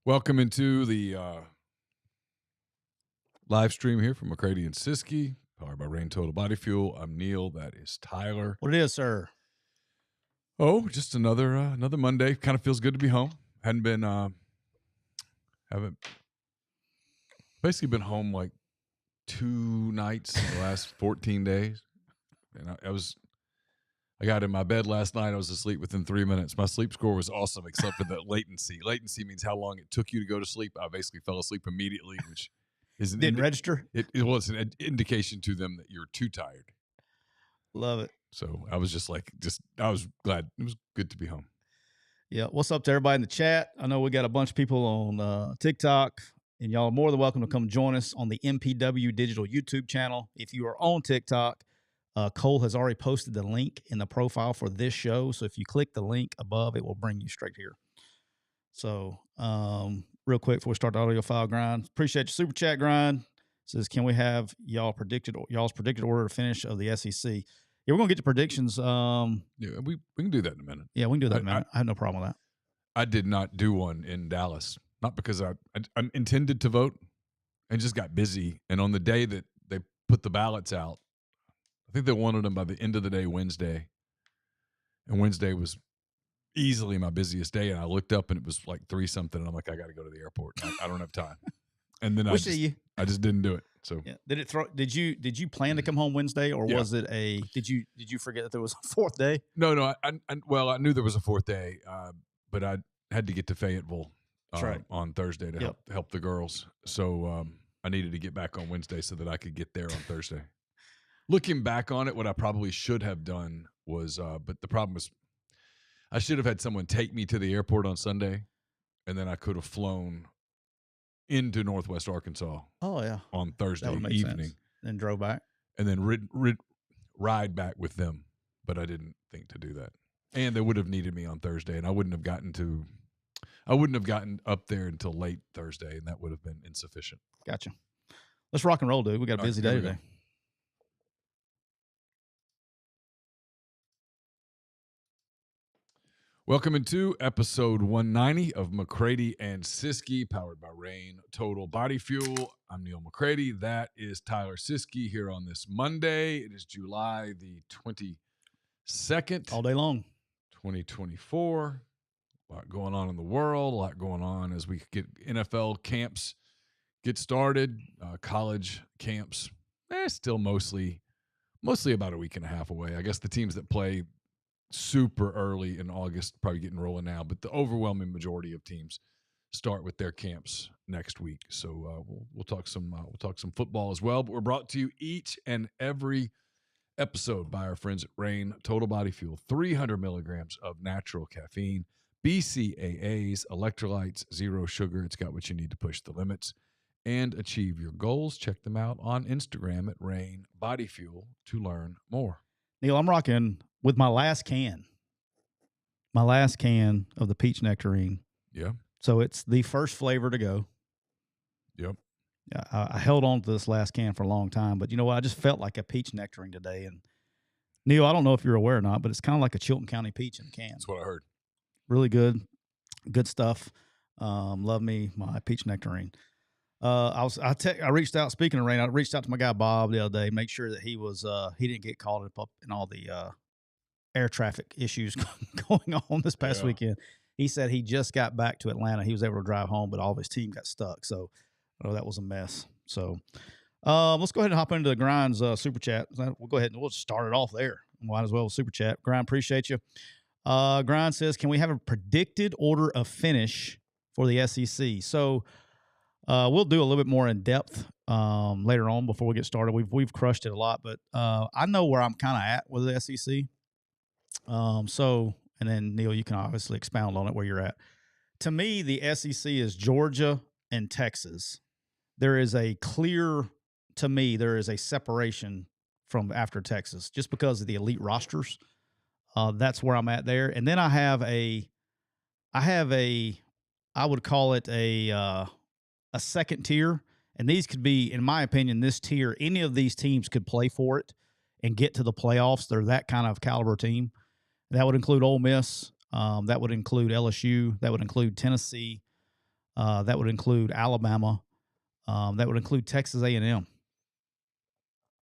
Welcome into the live stream here from McCready and Siskey, powered by Rain Total Body Fuel. I'm Neal. That is Tyler. What it is, sir? Oh, just another Monday. Kind of feels good to be home. Haven't basically been home like 2 nights in the last 14 days. And I got in my bed last night. I was asleep within 3 minutes. My sleep score was awesome, except for the latency. Latency means how long it took you to go to sleep. I basically fell asleep immediately, which is Didn't register. It was an indication to them that you're too tired. Love it. So I was I was glad. It was good to be home. Yeah. What's up to everybody in the chat? I know we got a bunch of people on TikTok, and y'all are more than welcome to come join us on the MPW Digital YouTube channel. If you are on TikTok, Cole has already posted the link in the profile for this show. So if you click the link above, it will bring you straight here. So real quick before we start the audio file grind, appreciate your super chat grind. Says, can we have y'all's predicted order to finish of the SEC? Yeah, we're gonna get to predictions. Yeah, we can do that in a minute. Yeah, we can do that in a minute. I have no problem with that. I did not do one in Dallas, not because I intended to vote and just got busy. And on the day that they put the ballots out, I think they wanted them by the end of the day, Wednesday. And Wednesday was easily my busiest day. And I looked up and it was like 3-something. And I'm like, I got to go to the airport. I don't have time. And then I just didn't do it. So yeah. Did you plan to come home Wednesday, or was it did you forget that there was a fourth day? No. I knew there was a fourth day, but I had to get to Fayetteville on Thursday to help the girls. So I needed to get back on Wednesday so that I could get there on Thursday. Looking back on it, what I probably should have done was, but the problem was, I should have had someone take me to the airport on Sunday, and then I could have flown into Northwest Arkansas. Oh yeah, on Thursday evening, and drove back, and then ride back with them. But I didn't think to do that, and they would have needed me on Thursday, and I wouldn't have gotten up there until late Thursday, and that would have been insufficient. Gotcha. Let's rock and roll, dude. We got a busy day today. Welcome into episode 190 of McCready and Siskey, powered by Rain Total Body Fuel. I'm Neal McCready. That is Tyler Siskey here on this Monday. It is July the 22nd. All day long. 2024. A lot going on in the world. A lot going on as we get NFL camps get started. College camps, still mostly about a week and a half away. I guess the teams that play super early in August probably getting rolling now, but the overwhelming majority of teams start with their camps next week. So we'll talk some football as well. But we're brought to you each and every episode by our friends at Rain Total Body Fuel. 300 milligrams of natural caffeine, BCAAs, electrolytes, zero sugar. It's got what you need to push the limits and achieve your goals. Check them out on Instagram at Rain Body Fuel to learn more. Neal, I'm rocking with my last can of the peach nectarine. Yeah. So it's the first flavor to go. Yep. Yeah, I held on to this last can for a long time, but you know what? I just felt like a peach nectarine today. And Neal, I don't know if you're aware or not, but it's kind of like a Chilton County peach in a can. That's what I heard. Really good stuff. Love me my peach nectarine. I reached out. Speaking of Rain, I reached out to my guy Bob the other day, make sure that he didn't get caught up in all the air traffic issues going on this past weekend. He said he just got back to Atlanta. He was able to drive home, but all of his team got stuck. So that was a mess. So let's go ahead and hop into the Grind's super chat. We'll go ahead and we'll start it off there. Might as well with super chat. Grind, appreciate you. Grind says, can we have a predicted order of finish for the SEC? So we'll do a little bit more in depth later on before we get started. We've crushed it a lot, but I know where I'm kind of at with the SEC. And then Neal, you can obviously expound on it where you're at. To me, the SEC is Georgia and Texas. There is a separation from after Texas just because of the elite rosters. That's where I'm at there. And then I would call it a second tier. And these could be, in my opinion, this tier, any of these teams could play for it and get to the playoffs. They're that kind of caliber team. That would include Ole Miss. That would include LSU. That would include Tennessee. That would include Alabama. That would include Texas A&M.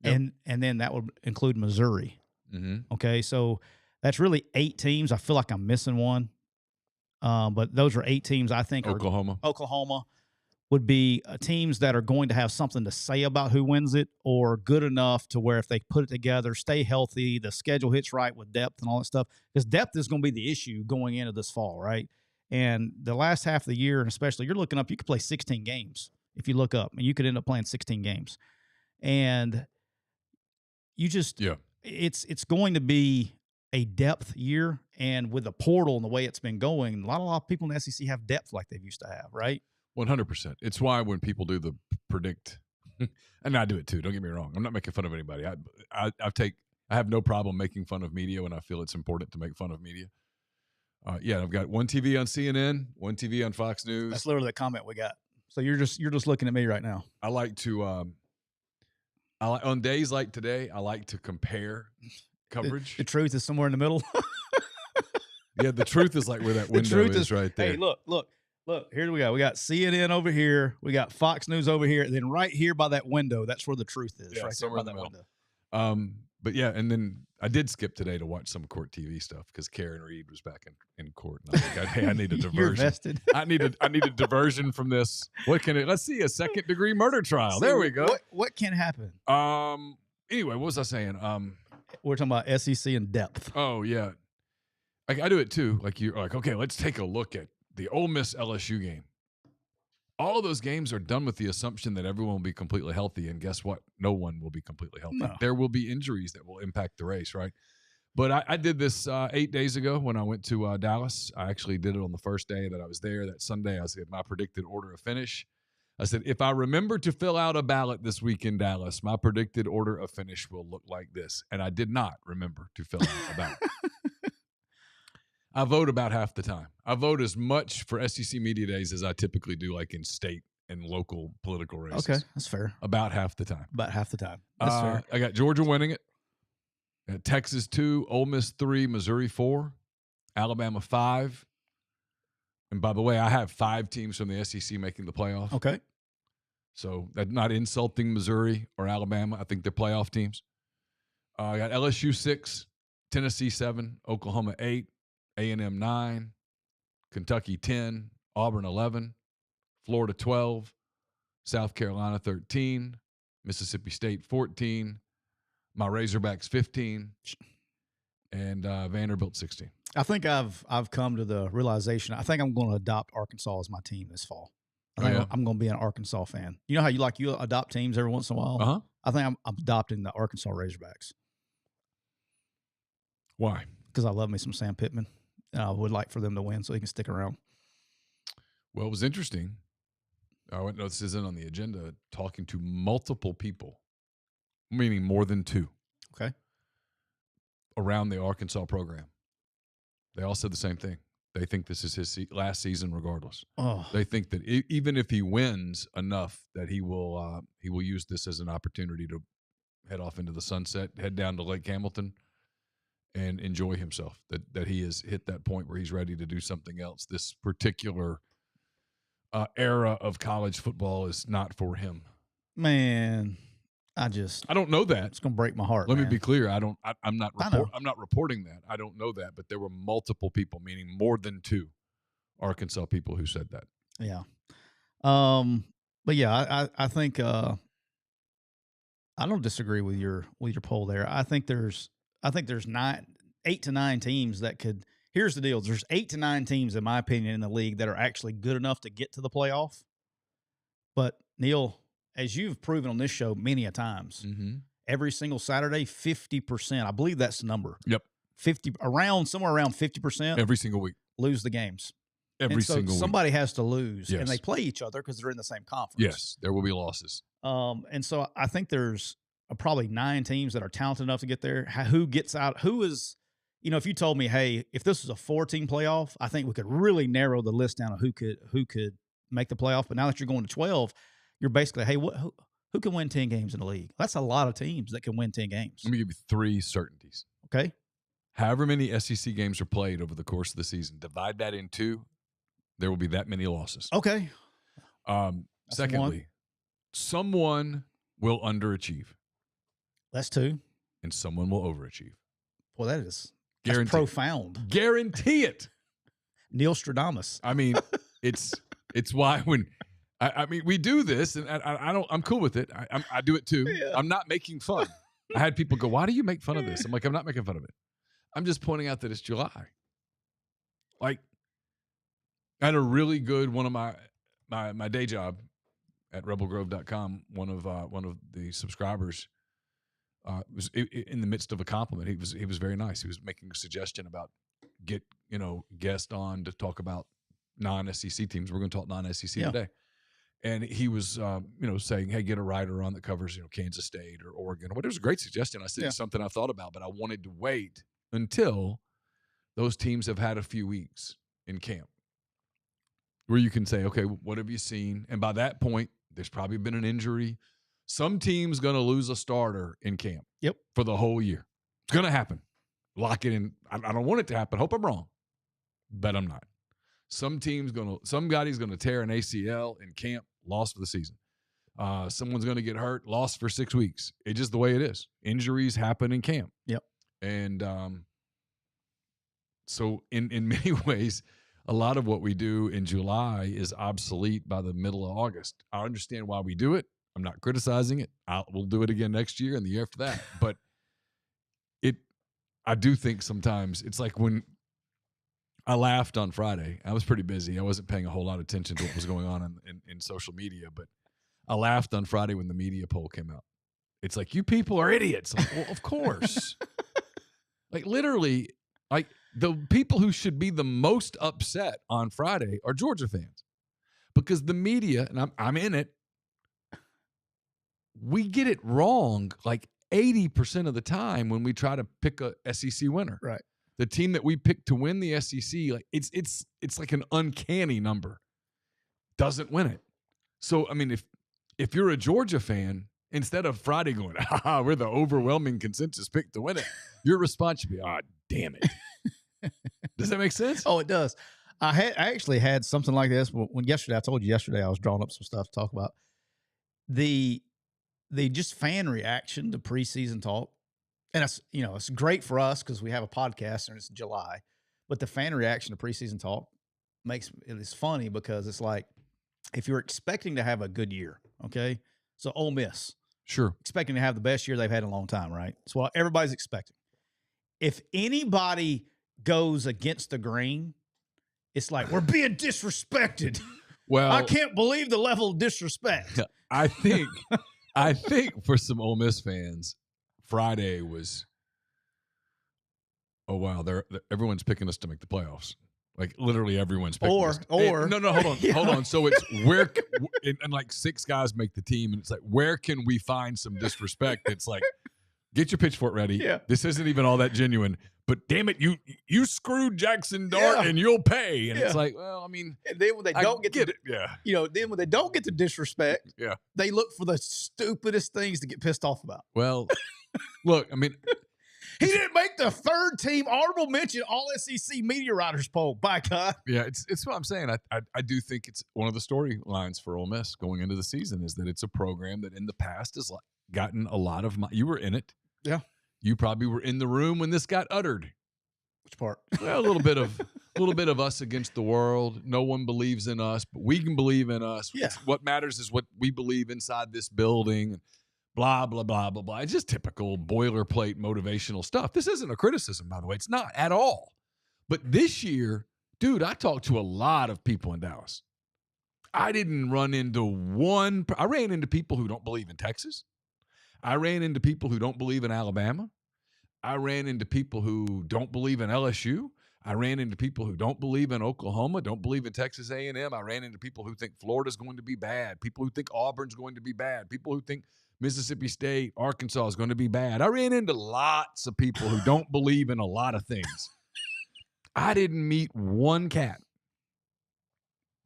Yep. And then that would include Missouri. Mm-hmm. Okay, so that's really 8 teams. I feel like I'm missing one. But those are 8 teams I think Oklahoma would be teams that are going to have something to say about who wins it, or good enough to where if they put it together, stay healthy, the schedule hits right with depth and all that stuff. Because depth is going to be the issue going into this fall, right? And the last half of the year, and especially, you're looking up, you could play 16 games if you look up, and you could end up playing 16 games. And you just, it's going to be a depth year, and with the portal and the way it's been going, a lot of people in the SEC have depth like they've used to have, right? 100%. It's why when people do the predict, and I do it too. Don't get me wrong. I'm not making fun of anybody. I have no problem making fun of media when I feel it's important to make fun of media. I've got one TV on CNN, one TV on Fox News. That's literally the comment we got. So you're just looking at me right now. I like to on days like today, I like to compare coverage. The truth is somewhere in the middle. Yeah, the truth is like where that window is right there. Hey, look. Here we go. We got CNN over here. We got Fox News over here. And then right here by that window, that's where the truth is. Right there by that window. But yeah, and then I did skip today to watch some court TV stuff because Karen Reed was back in court. And I was like, hey, I need a diversion. You're vested. I need a diversion from this. Let's see, a 2nd-degree murder trial. There we go. What can happen? Anyway, what was I saying? We're talking about SEC in depth. Oh yeah. I do it too. Like you're like, okay, let's take a look at the Ole Miss LSU game. All of those games are done with the assumption that everyone will be completely healthy, and guess what? No one will be completely healthy. No. There will be injuries that will impact the race, right? But I did this 8 days ago when I went to Dallas. I actually did it on the first day that I was there. That Sunday, I said my predicted order of finish. I said, if I remember to fill out a ballot this week in Dallas, my predicted order of finish will look like this. And I did not remember to fill out a ballot. I vote about half the time. I vote as much for SEC Media Days as I typically do, like in state and local political races. Okay, that's fair. About half the time. That's fair. I got Georgia winning it. I got Texas 2, Ole Miss 3, Missouri 4, Alabama 5. And by the way, I have 5 teams from the SEC making the playoff. Okay. So that's not insulting Missouri or Alabama. I think they're playoff teams. I got LSU 6, Tennessee 7, Oklahoma 8, A&M 9, Kentucky 10, Auburn 11, Florida 12, South Carolina 13, Mississippi State 14, my Razorbacks 15, and Vanderbilt 16. I think I've come to the realization. I think I'm going to adopt Arkansas as my team this fall. I think I'm going to be an Arkansas fan. You know how you adopt teams every once in a while? Uh-huh. I think I'm adopting the Arkansas Razorbacks. Why? Because I love me some Sam Pittman. I would like for them to win so he can stick around. Well, it was interesting. I went, no, this isn't on the agenda, talking to multiple people, meaning more than 2. Okay. Around the Arkansas program. They all said the same thing. They think this is his last season regardless. Oh. They think that even if he wins enough that he will use this as an opportunity to head off into the sunset, head down to Lake Hamilton, and enjoy himself, that he has hit that point where he's ready to do something else. This particular era of college football is not for him. Man, I don't know that. It's gonna break my heart. Let me be clear. I'm not reporting that. I don't know that, but there were multiple people, meaning more than 2 Arkansas people who said that. Yeah. But yeah, I think I don't disagree with your poll there. I think there's 8 to 9 teams that could. Here's the deal. There's 8 to 9 teams, in my opinion, in the league that are actually good enough to get to the playoff. But, Neal, as you've proven on this show many a times, every single Saturday, 50%, I believe that's the number. Yep. Somewhere around 50%. Every single week. Lose the games. Every single week. Somebody has to lose. Yes. And they play each other because they're in the same conference. Yes, there will be losses. And so I think there's probably 9 teams that are talented enough to get there. Who gets out? Who is, if you told me, hey, if this was a 4-team playoff, I think we could really narrow the list down of who could make the playoff. But now that you're going to 12, you're basically, hey, who can win 10 games in the league? That's a lot of teams that can win 10 games. Let me give you 3 certainties. Okay. However many SEC games are played over the course of the season, divide that in 2, there will be that many losses. Okay. Secondly, someone will underachieve. That's two. And someone will overachieve. Well, that's Profound. profound. Guarantee it. Neal Stradamus. I mean, it's why when I mean we do this, and I'm cool with it. I do it too. Yeah. I'm not making fun. I had people go, "Why do you make fun of this?" I'm like, I'm not making fun of it. I'm just pointing out that it's July. Like, I had a really good one of my day job at rebelgrove.com. One of the subscribers was in the midst of a compliment. He was very nice. He was making a suggestion about guest on to talk about non-SEC teams. We're going to talk non-SEC today. And he was, saying, hey, get a writer on that covers, Kansas State or Oregon. It was a great suggestion. I said, it's something I thought about, but I wanted to wait until those teams have had a few weeks in camp where you can say, okay, what have you seen? And by that point, there's probably been an injury. Some team's going to lose a starter in camp for the whole year. It's going to happen. Lock it in. I don't want it to happen. Hope I'm wrong, but I'm not. Somebody's going to tear an ACL in camp, lost for the season. Someone's going to get hurt, lost for 6 weeks. It's just the way it is. Injuries happen in camp. Yep. And so in many ways, a lot of what we do in July is obsolete by the middle of August. I understand why we do it. I'm not criticizing it. We'll do it again next year and the year after that. But I do think sometimes it's like when I laughed on Friday. I was pretty busy. I wasn't paying a whole lot of attention to what was going on in social media, but I laughed on Friday when the media poll came out. It's like, you people are idiots. Like, well, of course. Like, literally, like, the people who should be the most upset on Friday are Georgia fans, because the media, and I'm in it, we get it wrong like 80% of the time when we try to pick a SEC winner. Right. The team that we pick to win the SEC, like it's like an uncanny number, doesn't win it. So, I mean, if you're a Georgia fan, instead of Friday going, we're the overwhelming consensus pick to win it, your response should be, damn it. Does that make sense? Oh, it does. I actually had something like this when yesterday. I told you yesterday I was drawing up some stuff to talk about the just fan reaction to preseason talk. And it's great for us because we have a podcast and it's July, but the fan reaction to preseason talk it's funny because it's like, if you're expecting to have a good year, okay? So Ole Miss, sure, expecting to have the best year they've had in a long time, right? That's what everybody's expecting. If anybody goes against the grain, it's like, we're being disrespected. Well, I can't believe the level of disrespect. I think for some Ole Miss fans, Friday was, oh wow, everyone's picking us to make the playoffs. Like, literally everyone's picking us. No, hold on, hold on. So it's where and like 6 guys make the team, and it's like, where can we find some disrespect? It's like, get your pitchfork ready. Yeah. This isn't even all that genuine. But damn it, you screwed Jackson Dart and you'll pay. And it's like, well, I mean, and then when they don't get it, then when they don't get the disrespect, they look for the stupidest things to get pissed off about. Well, look, I mean, he didn't make the third team honorable mention all SEC media writers poll. By God. Yeah, it's what I'm saying. I do think it's one of the storylines for Ole Miss going into the season is that it's a program that in the past has gotten a lot of you were in it. Yeah. You probably were in the room when this got uttered. Which part? Well, a little bit of us against the world. No one believes in us, but we can believe in us. Yeah. What matters is what we believe inside this building. Blah, blah, blah, blah, blah. It's just typical boilerplate motivational stuff. This isn't a criticism, by the way. It's not at all. But this year, dude, I talked to a lot of people in Dallas. I didn't run into one. I ran into people who don't believe in Texas. I ran into people who don't believe in Alabama. I ran into people who don't believe in LSU. I ran into people who don't believe in Oklahoma, don't believe in Texas A&M. I ran into people who think Florida's going to be bad, people who think Auburn's going to be bad, people who think Mississippi State, Arkansas is going to be bad. I ran into lots of people who don't believe in a lot of things. I didn't meet one cat.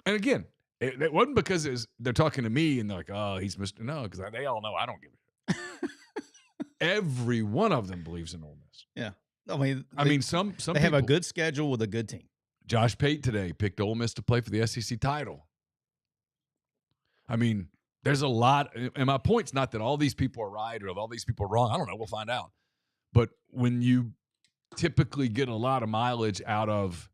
And again, it wasn't because they're talking to me and they're like, oh, he's Mr. No, because they all know I don't give a shit. Every one of them believes in Ole Miss. Yeah. I mean, some they have a good schedule with a good team. Josh Pate today picked Ole Miss to play for the SEC title. I mean, there's a lot, and my point's not that all these people are right or all these people are wrong. I don't know. We'll find out. But when you typically get a lot of mileage out of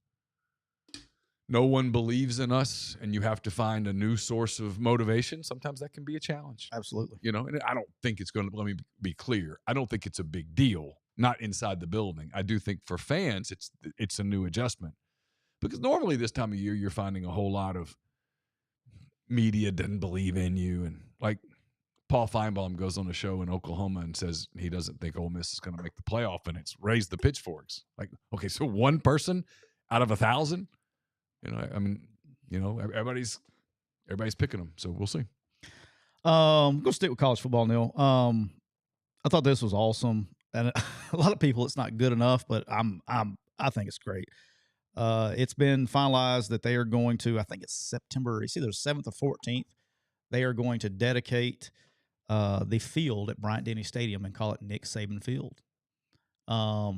no one believes in us and you have to find a new source of motivation, sometimes that can be a challenge. Absolutely. You know, and I don't think it's going to, let me be clear, I don't think it's a big deal, not inside the building. I do think for fans, it's a new adjustment. Because normally this time of year, you're finding a whole lot of media doesn't believe in you. And like Paul Feinbaum goes on a show in Oklahoma and says he doesn't think Ole Miss is going to make the playoff, and it's raised the pitchforks. Like, okay, so one person out of 1,000? You know, I mean, you know, everybody's picking them, so we'll see. Go stick with college football, Neal. I thought this was awesome, and a lot of people, it's not good enough, but I think it's great. It's been finalized that they are going to, I think it's September, it's either 7th or 14th. They are going to dedicate the field at Bryant-Denny Stadium and call it Nick Saban Field.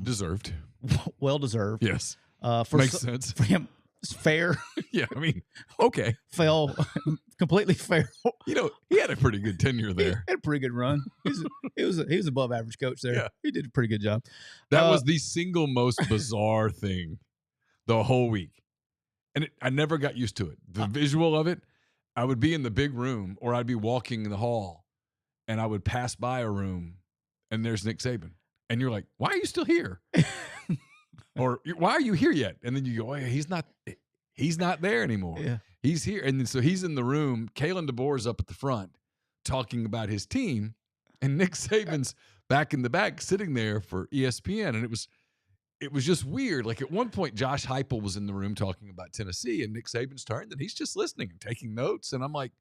Deserved. Well deserved. Yes. Makes sense. For him, it's fair. Yeah, I mean, okay. Fell completely fair. You know, he had a pretty good tenure there. He had a pretty good run. He was above average coach there. Yeah. He did a pretty good job. That was the single most bizarre thing the whole week. And I never got used to it. The visual of it, I would be in the big room or I'd be walking in the hall and I would pass by a room and there's Nick Saban. And you're like, why are you still here? Or why are you here yet? And then you go, oh, yeah, he's not there anymore. Yeah. He's here. And then, so he's in the room. Kalen DeBoer's up at the front talking about his team. And Nick Saban's back in the back sitting there for ESPN. And it was just weird. Like at one point, Josh Heupel was in the room talking about Tennessee, and Nick Saban's turned, and he's just listening and taking notes. And I'm like,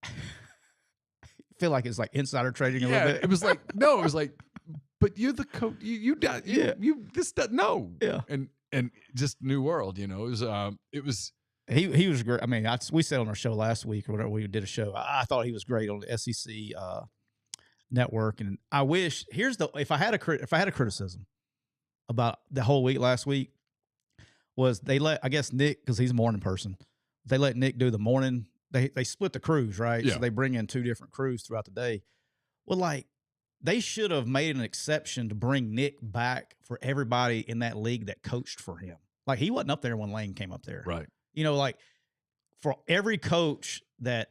I feel like it's like insider trading a little bit. It was like, no, it was like, but you're the coach. You no. Yeah. And just new world, you know. It was. He was great. I mean, we said on our show last week or whatever, we did a show. I thought he was great on the SEC network, and I wish. If I had a criticism about the whole week last week, was they let, I guess, Nick, because he's a morning person, they let Nick do the morning. They split the crews, right? Yeah. So they bring in 2 different crews throughout the day. Well, like, they should have made an exception to bring Nick back for everybody in that league that coached for him. Like, he wasn't up there when Lane came up there. Right. You know, like, for every coach that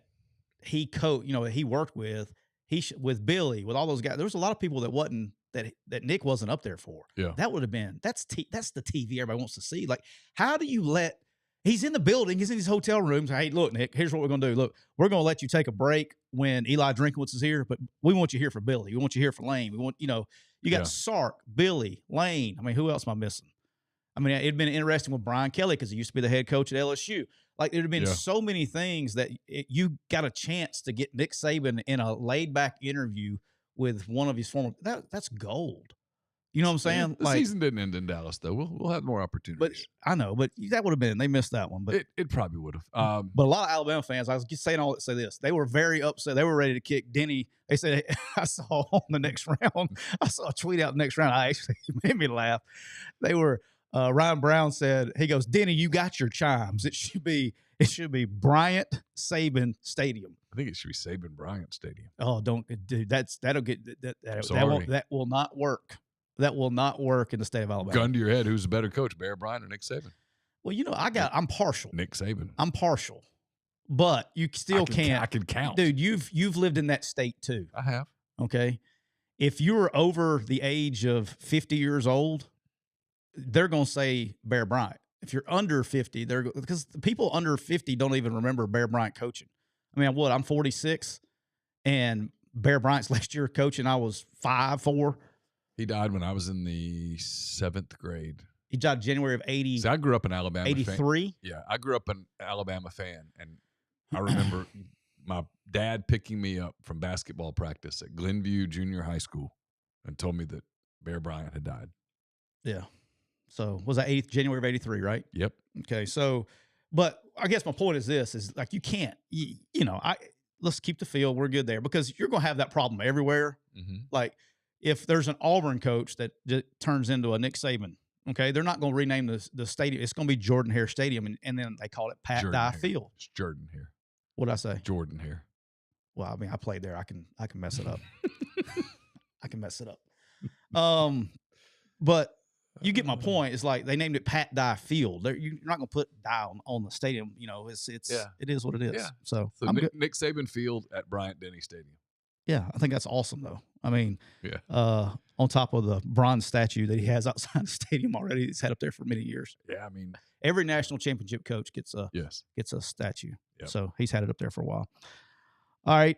he coached, you know, that he worked with, with Billy, with all those guys, there was a lot of people that wasn't, that Nick wasn't up there for. Yeah. That would have been, that's the TV everybody wants to see. Like, how do you let, he's in the building, he's in his hotel rooms. Hey, look, Nick, here's what we're going to do. Look, we're going to let you take a break when Eli Drinkowitz is here, but we want you here for Billy. We want you here for Lane. We want, you know, you got Sark, Billy, Lane. I mean, who else am I missing? I mean, it'd been interesting with Brian Kelly because he used to be the head coach at LSU. Like, there'd have been so many things that you got a chance to get Nick Saban in a laid-back interview with one of his former. That's gold. You know what I'm saying? The season didn't end in Dallas, though. We'll have more opportunities. But I know, but that would have been. They missed that one. But it probably would have. But a lot of Alabama fans, I was just saying all that say this. They were very upset. They were ready to kick Denny. They said, I saw on the next round. I saw a tweet out the next round. I actually made me laugh. They were. Ryan Brown said, he goes, Denny, you got your chimes. It should be Bryant Saban Stadium. I think it should be Saban Bryant Stadium. Oh, dude, that'll get that will not work. That will not work in the state of Alabama. Gun to your head, who's a better coach, Bear Bryant or Nick Saban? Well, you know, I'm partial. Nick Saban. I'm partial, but you still can't. I can count, dude. You've lived in that state too. I have. Okay, if you're over the age of 50 years old, they're going to say Bear Bryant. If you're under 50, because the people under 50 don't even remember Bear Bryant coaching. I mean, I'm 46, and Bear Bryant's last year coaching, I was 4. He died when I was in the 7th grade. He died January of 80. So I grew up an Alabama 83? Yeah, I grew up an Alabama fan, and I remember my dad picking me up from basketball practice at Glenview Junior High School and told me that Bear Bryant had died. Yeah. So was that January of 83, right? Yep. Okay. So, but I guess my point is this, is like, you can't, let's keep the field. We're good there because you're going to have that problem everywhere. Mm-hmm. Like if there's an Auburn coach that turns into a Nick Saban, okay, they're not going to rename the stadium. It's going to be Jordan Hare Stadium. And then they call it Pat Dye Field. It's Jordan Hare. What did I say? Jordan here. Well, I mean, I played there. I can mess it up. I can mess it up. But you get my point. It's like they named it Pat Dye Field. You're not going to put Dye on the stadium. You know, it is what it is. Yeah. So I'm good. Nick Saban Field at Bryant-Denny Stadium. Yeah, I think that's awesome, though. I mean, yeah. On top of the bronze statue that he has outside the stadium already, he's had up there for many years. Yeah, I mean, every national championship coach gets a statue. Yep. So he's had it up there for a while. All right,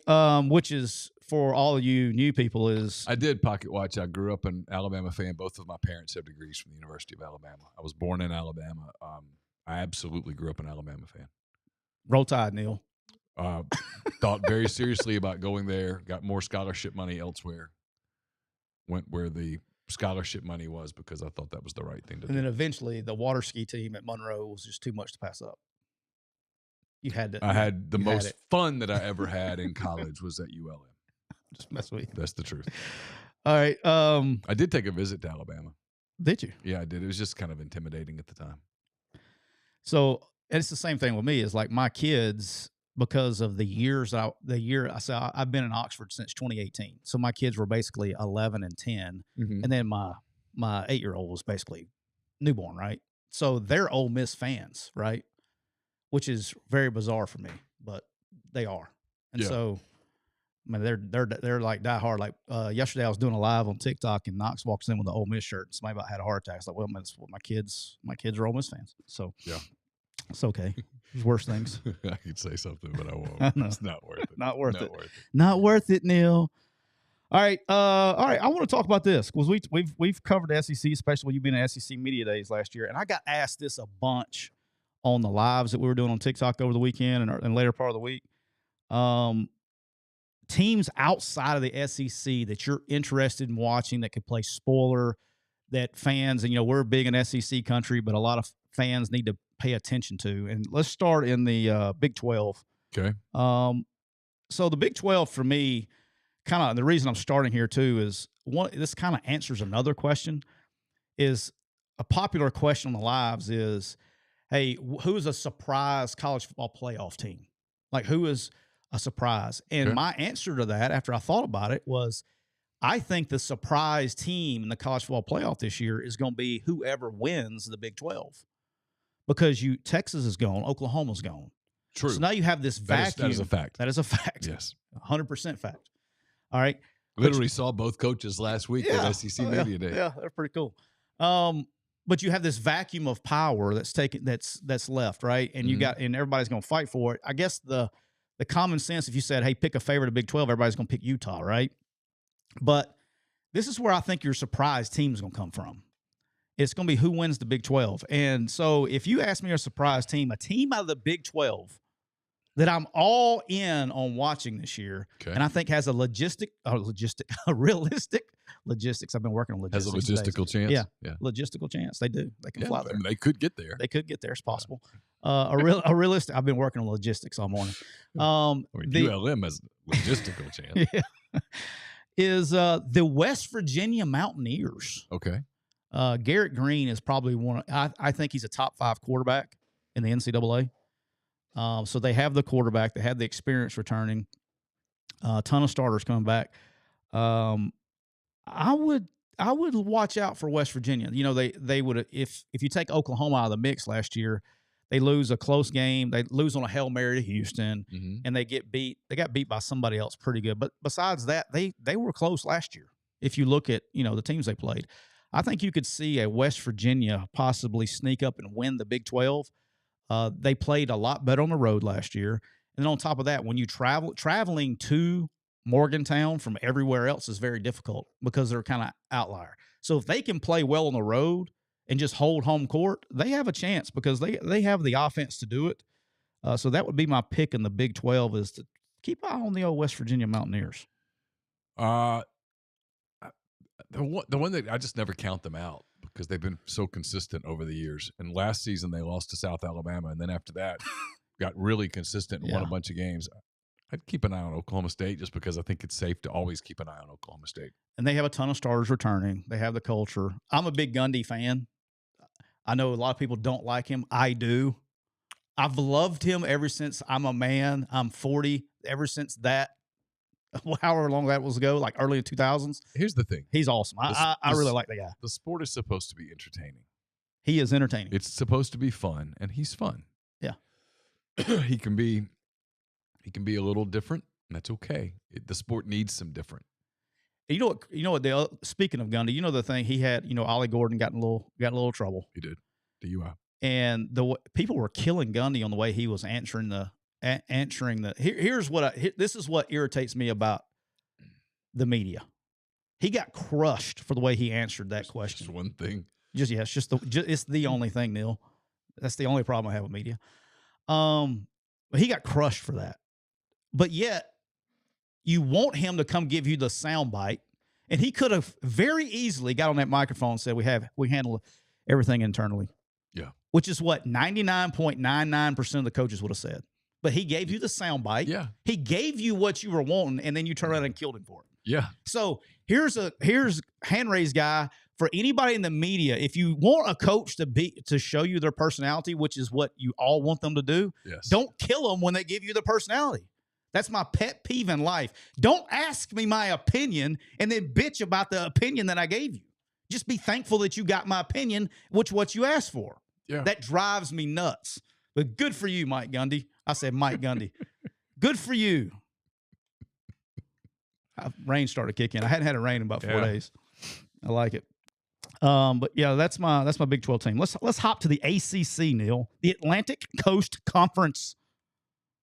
which is for all of you new people is I did pocket watch. I grew up an Alabama fan. Both of my parents have degrees from the University of Alabama. I was born in Alabama. I absolutely grew up an Alabama fan. Roll Tide, Neal. Thought very seriously about going there. Got more scholarship money elsewhere. Went where the scholarship money was because I thought that was the right thing to do. And then eventually the water ski team at Monroe was just too much to pass up. You had to. I had the most fun that I ever had in college was at ULM. Just mess with you. That's the truth. All right. I did take a visit to Alabama. Did you? Yeah, I did. It was just kind of intimidating at the time. So it's the same thing with me. Is like my kids, because of the years, I've been in Oxford since 2018. So my kids were basically 11 and 10, and then my 8-year-old was basically newborn, right? So they're Ole Miss fans, right? Which is very bizarre for me, but they are, and so I mean they're like diehard. Like yesterday, I was doing a live on TikTok, and Knox walks in with an Ole Miss shirt. And somebody about had a heart attack. It's like, well, man, that's what my kids are Ole Miss fans. So yeah, it's okay. There's worse things. I could say something, but I won't. It's not worth it. Not worth it. Not worth it, Neal. All right. I want to talk about this because we've covered the SEC, especially when you've been at SEC Media Days last year, and I got asked this a bunch on the lives that we were doing on TikTok over the weekend and later part of the week. Teams outside of the SEC that you're interested in watching that could play spoiler, that fans, and we're big in SEC country, but a lot of fans need to pay attention to. And let's start in the Big 12. Okay. So the Big 12 for me, kind of the reason I'm starting here too is this kind of answers another question. Is a popular question on the lives is, hey, who is a surprise college football playoff team? Like, who is a surprise? And my answer to that, after I thought about it, was I think the surprise team in the college football playoff this year is going to be whoever wins the Big 12. Because Texas is gone, Oklahoma's gone. True. So now you have this vacuum. That is a fact. That is a fact. Yes. 100% fact. All right. Literally saw both coaches last week at SEC Media Day. Yeah, they're pretty cool. But you have this vacuum of power that's left, right? And and everybody's going to fight for it. I guess the common sense, if you said, hey, pick a favorite of Big 12, everybody's going to pick Utah, right? But this is where I think your surprise team is going to come from. It's going to be who wins the Big 12. And so if you ask me a surprise team, a team out of the Big 12 that I'm all in on watching this year, and I think has a realistic logistics. I've been working on logistics. Has a logistical chance? Yeah. Logistical chance. They do. They can fly there. I mean, they could get there. They could get there. It's possible. A realistic. I've been working on logistics all morning. ULM has a logistical chance. Yeah. Is the West Virginia Mountaineers. Okay. Garrett Green is probably I think he's a top 5 quarterback in the NCAA. So they have the quarterback. They have the experience returning. A ton of starters coming back. I would watch out for West Virginia. They would if you take Oklahoma out of the mix last year, they lose a close game. They lose on a Hail Mary to Houston, and they get beat. They got beat by somebody else pretty good. But besides that, they were close last year. If you look at the teams they played, I think you could see a West Virginia possibly sneak up and win the Big 12. They played a lot better on the road last year. And then on top of that, when you traveling to Morgantown from everywhere else is very difficult because they're kind of outlier. So if they can play well on the road and just hold home court, they have a chance because they have the offense to do it. So that would be my pick in the Big 12 is to keep an eye on the old West Virginia Mountaineers. The one that I just never count them out because they've been so consistent over the years. And last season they lost to South Alabama, and then after that got really consistent and won a bunch of games. I'd keep an eye on Oklahoma State just because I think it's safe to always keep an eye on Oklahoma State. And they have a ton of starters returning. They have the culture. I'm a big Gundy fan. I know a lot of people don't like him. I do. I've loved him ever since I'm a man. I'm 40. Ever since that, however long that was ago, like early 2000s. Here's the thing. He's awesome. I really like the guy. The sport is supposed to be entertaining. He is entertaining. It's supposed to be fun, and he's fun. Yeah. he can be a little different, and that's okay. The sport needs some different. You know what? Speaking of Gundy, you know the thing he had. Ollie Gordon got in a little trouble. He did. DUI. And people were killing Gundy on the way he was answering the. This is what irritates me about the media. He got crushed for the way he answered that question. Just one thing. It's the only thing, Neal. That's the only problem I have with media. But he got crushed for that. But yet, you want him to come give you the soundbite, and he could have very easily got on that microphone and said, "We handle everything internally." Yeah, which is what 99.99% of the coaches would have said. But he gave you the soundbite. Yeah, he gave you what you were wanting, and then you turn around and killed him for it. Yeah. So here's hand raised guy for anybody in the media. If you want a coach to show you their personality, which is what you all want them to do, yes, don't kill them when they give you the personality. That's my pet peeve in life. Don't ask me my opinion and then bitch about the opinion that I gave you. Just be thankful that you got my opinion, which what you asked for. Yeah. That drives me nuts. But good for you, Mike Gundy. I said Mike Gundy. Good for you. Rain started kicking. I hadn't had a rain in about 4 days. I like it. But yeah, that's my Big 12 team. Let's hop to the ACC, Neal. The Atlantic Coast Conference.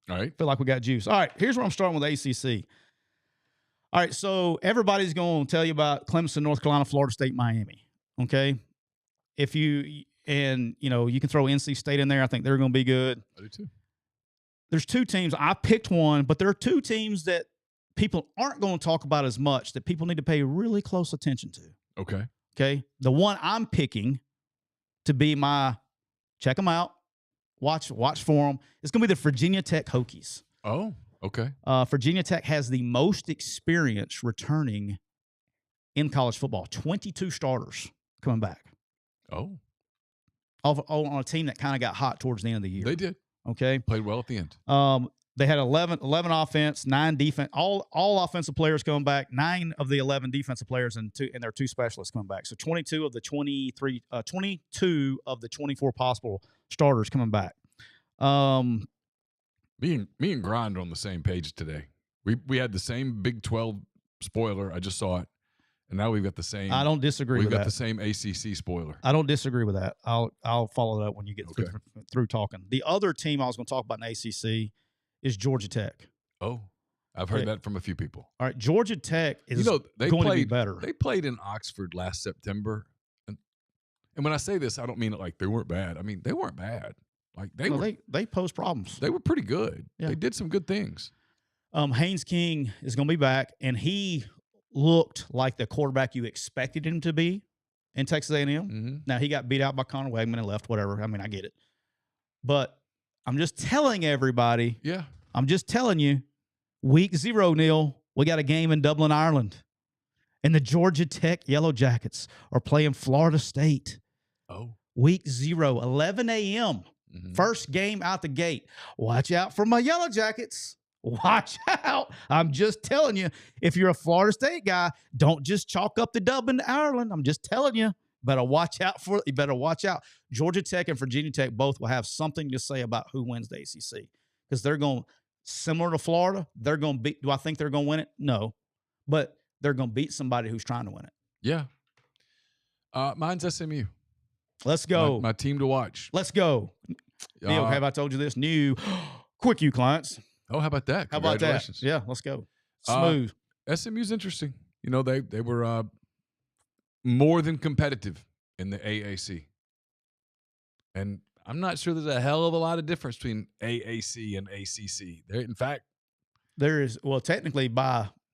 All right. Feel like we got juice. All right, here's where I'm starting with ACC. All right, so everybody's going to tell you about Clemson, North Carolina, Florida State, Miami. Okay? You can throw NC State in there. I think they're going to be good. I do too. There's two teams. I picked one, but there are two teams that people aren't going to talk about as much that people need to pay really close attention to. Okay. Okay? The one I'm picking to be check them out, watch for them. It's going to be the Virginia Tech Hokies. Oh, okay. Virginia Tech has the most experience returning in college football. 22 starters coming back. Oh. On a team that kind of got hot towards the end of the year. They did. Okay. Played well at the end. They had 11 offense, 9 defense, all offensive players coming back, 9 of the 11 defensive players and their 2 specialists coming back. So 22 of the 24 possible starters coming back. Me and Grind are on the same page today. We had the same Big 12 spoiler. I just saw it. And now we've got the same. I don't disagree with that. We've got the same ACC spoiler. I don't disagree with that. I'll follow that when you get through talking. The other team I was going to talk about in ACC is Georgia Tech. Oh, I've heard that from a few people. All right, Georgia Tech is going to be better. They played in Oxford last September. And when I say this, I don't mean it like they weren't bad. I mean, they weren't bad. Like they posed problems. They were pretty good. Yeah. They did some good things. Haynes King is going to be back, and he looked like the quarterback you expected him to be in Texas A&M. Mm-hmm. Now, he got beat out by Connor Wegman and left, whatever. I mean, I get it. But I'm just telling everybody. Yeah. I'm just telling you, week 0, Neal, we got a game in Dublin, Ireland. And the Georgia Tech Yellow Jackets are playing Florida State. Oh. Week 0, 11 a.m. Mm-hmm. First game out the gate. Watch out for my Yellow Jackets. Watch out. I'm just telling you, if you're a Florida State guy, don't just chalk up the Dublin to Ireland. I'm just telling you. You better watch out. Georgia Tech and Virginia Tech both will have something to say about who wins the ACC. Because they're going, similar to Florida, they're going to beat. Do I think they're going to win it? No. But they're going to beat somebody who's trying to win it. Yeah. Mine's SMU. Let's go. My team to watch. Let's go. Neal, have I told you this? New Quick You clients. Oh, how about that? How about that? Yeah, let's go. Smooth. SMU's interesting. You know, they were more than competitive in the AAC. And I'm not sure there's a hell of a lot of difference between AAC and ACC. In fact, there is, technically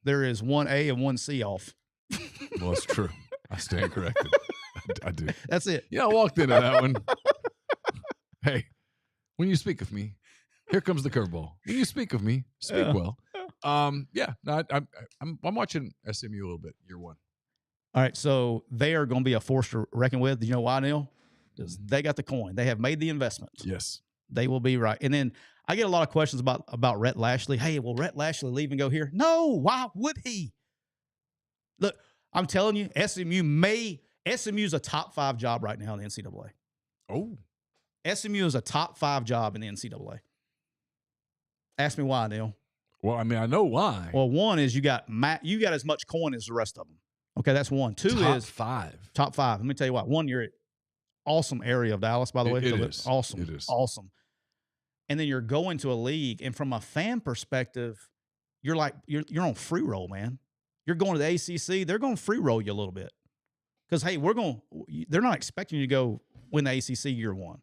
there is one A and one C off. Well, it's true. I stand corrected. I do. That's it. Yeah, I walked into that one. Hey, when you speak of me, here comes the curveball. When you speak of me, speak well. I'm watching SMU a little bit, year 1. All right, so they are going to be a force to reckon with. Do you know why, Neal? Because they got the coin. They have made the investment. Yes. They will be right. And then I get a lot of questions about Rhett Lashley. Hey, will Rhett Lashley leave and go here? No. Why would he? Look, I'm telling you, SMU's a top 5 job right now in the NCAA. Oh. SMU is a top 5 job in the NCAA. Ask me why, Neal. Well, I mean, I know why. Well, one is you got as much coin as the rest of them. Okay, that's one. Two is top 5. Let me tell you what. One, you're at awesome area of Dallas, by the way. It is awesome. It is awesome. And then you're going to a league, and from a fan perspective, you're on free roll, man. You're going to the ACC. They're going to free roll you a little bit because hey, they're not expecting you to go win the ACC year one.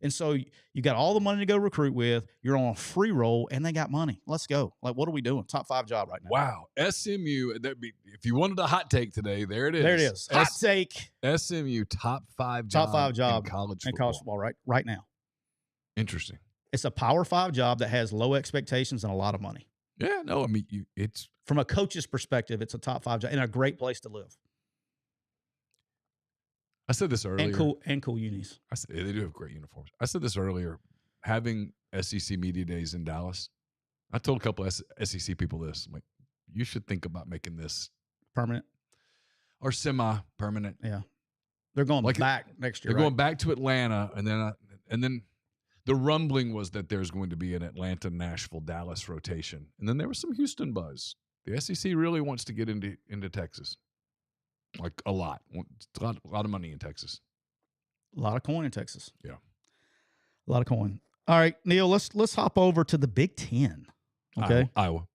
And so you got all the money to go recruit with. You're on a free roll, and they got money. Let's go. Like, what are we doing? Top 5 job right now. Wow. SMU, if you wanted a hot take today, there it is. There it is. Hot take. SMU, top 5 job. Top 5 job in college football. In college football right now. Interesting. It's a Power 5 job that has low expectations and a lot of money. Yeah, no, I mean, it's from a coach's perspective, it's a top 5 job and a great place to live. I said this earlier. And cool unis. They do have great uniforms. I said this earlier. Having SEC media days in Dallas, I told a couple of SEC people this. I'm like, you should think about making this permanent or semi-permanent. Yeah, they're going back next year. They're going back to Atlanta, and then the rumbling was that there's going to be an Atlanta, Nashville, Dallas rotation, and then there was some Houston buzz. The SEC really wants to get into Texas. Like a lot. A lot of money in Texas. A lot of coin in Texas. Yeah. A lot of coin. All right, Neal, let's hop over to the Big Ten. Okay. Iowa.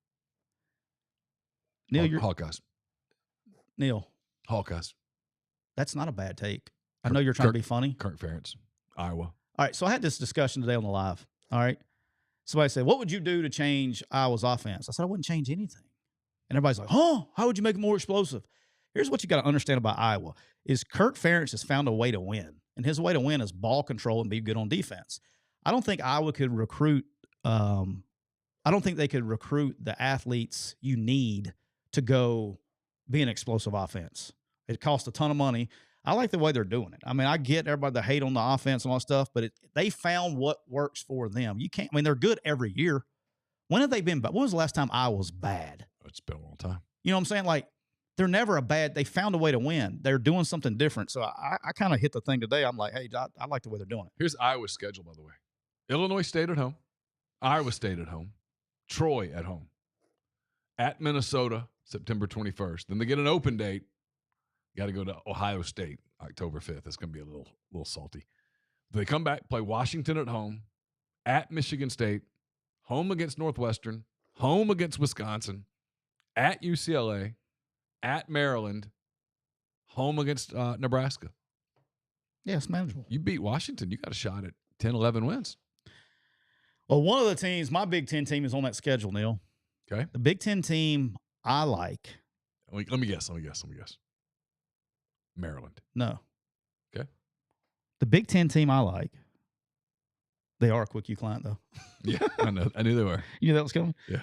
Neal, you're Hawkeyes. Neal. Hawkeyes. That's not a bad take. I know you're trying to be funny. Current ference. Iowa. All right. So I had this discussion today on the live. All right. Somebody said, what would you do to change Iowa's offense? I said, I wouldn't change anything. And everybody's like, how would you make it more explosive? Here's what you got to understand about Iowa is Kirk Ferentz has found a way to win. And his way to win is ball control and be good on defense. I don't think Iowa could recruit I don't think they could recruit the athletes you need to go be an explosive offense. It costs a ton of money. I like the way they're doing it. I mean, I get everybody that hate on the offense and all that stuff, but they found what works for them. They're good every year. When have they been bad? When was the last time Iowa was bad? It's been a long time. You know what I'm saying? Like, they're never they found a way to win. They're doing something different. So I kind of hit the thing today. I'm like, hey, I like the way they're doing it. Here's Iowa's schedule, by the way. Illinois State at home. Iowa State at home. Troy at home. At Minnesota, September 21st. Then they get an open date. Got to go to Ohio State, October 5th. It's going to be a little salty. They come back, play Washington at home. At Michigan State. Home against Northwestern. Home against Wisconsin. At UCLA. At Maryland, home against Nebraska. Yeah, it's manageable. You beat Washington. You got a shot at 10, 11 wins. Well, one of the teams, my Big Ten team is on that schedule, Neal. Okay. The Big Ten team I like. Let me guess. Maryland. No. Okay. The Big Ten team I like. They are a Quick U client, though. Yeah, I know. I knew they were. You knew that was coming? Yeah.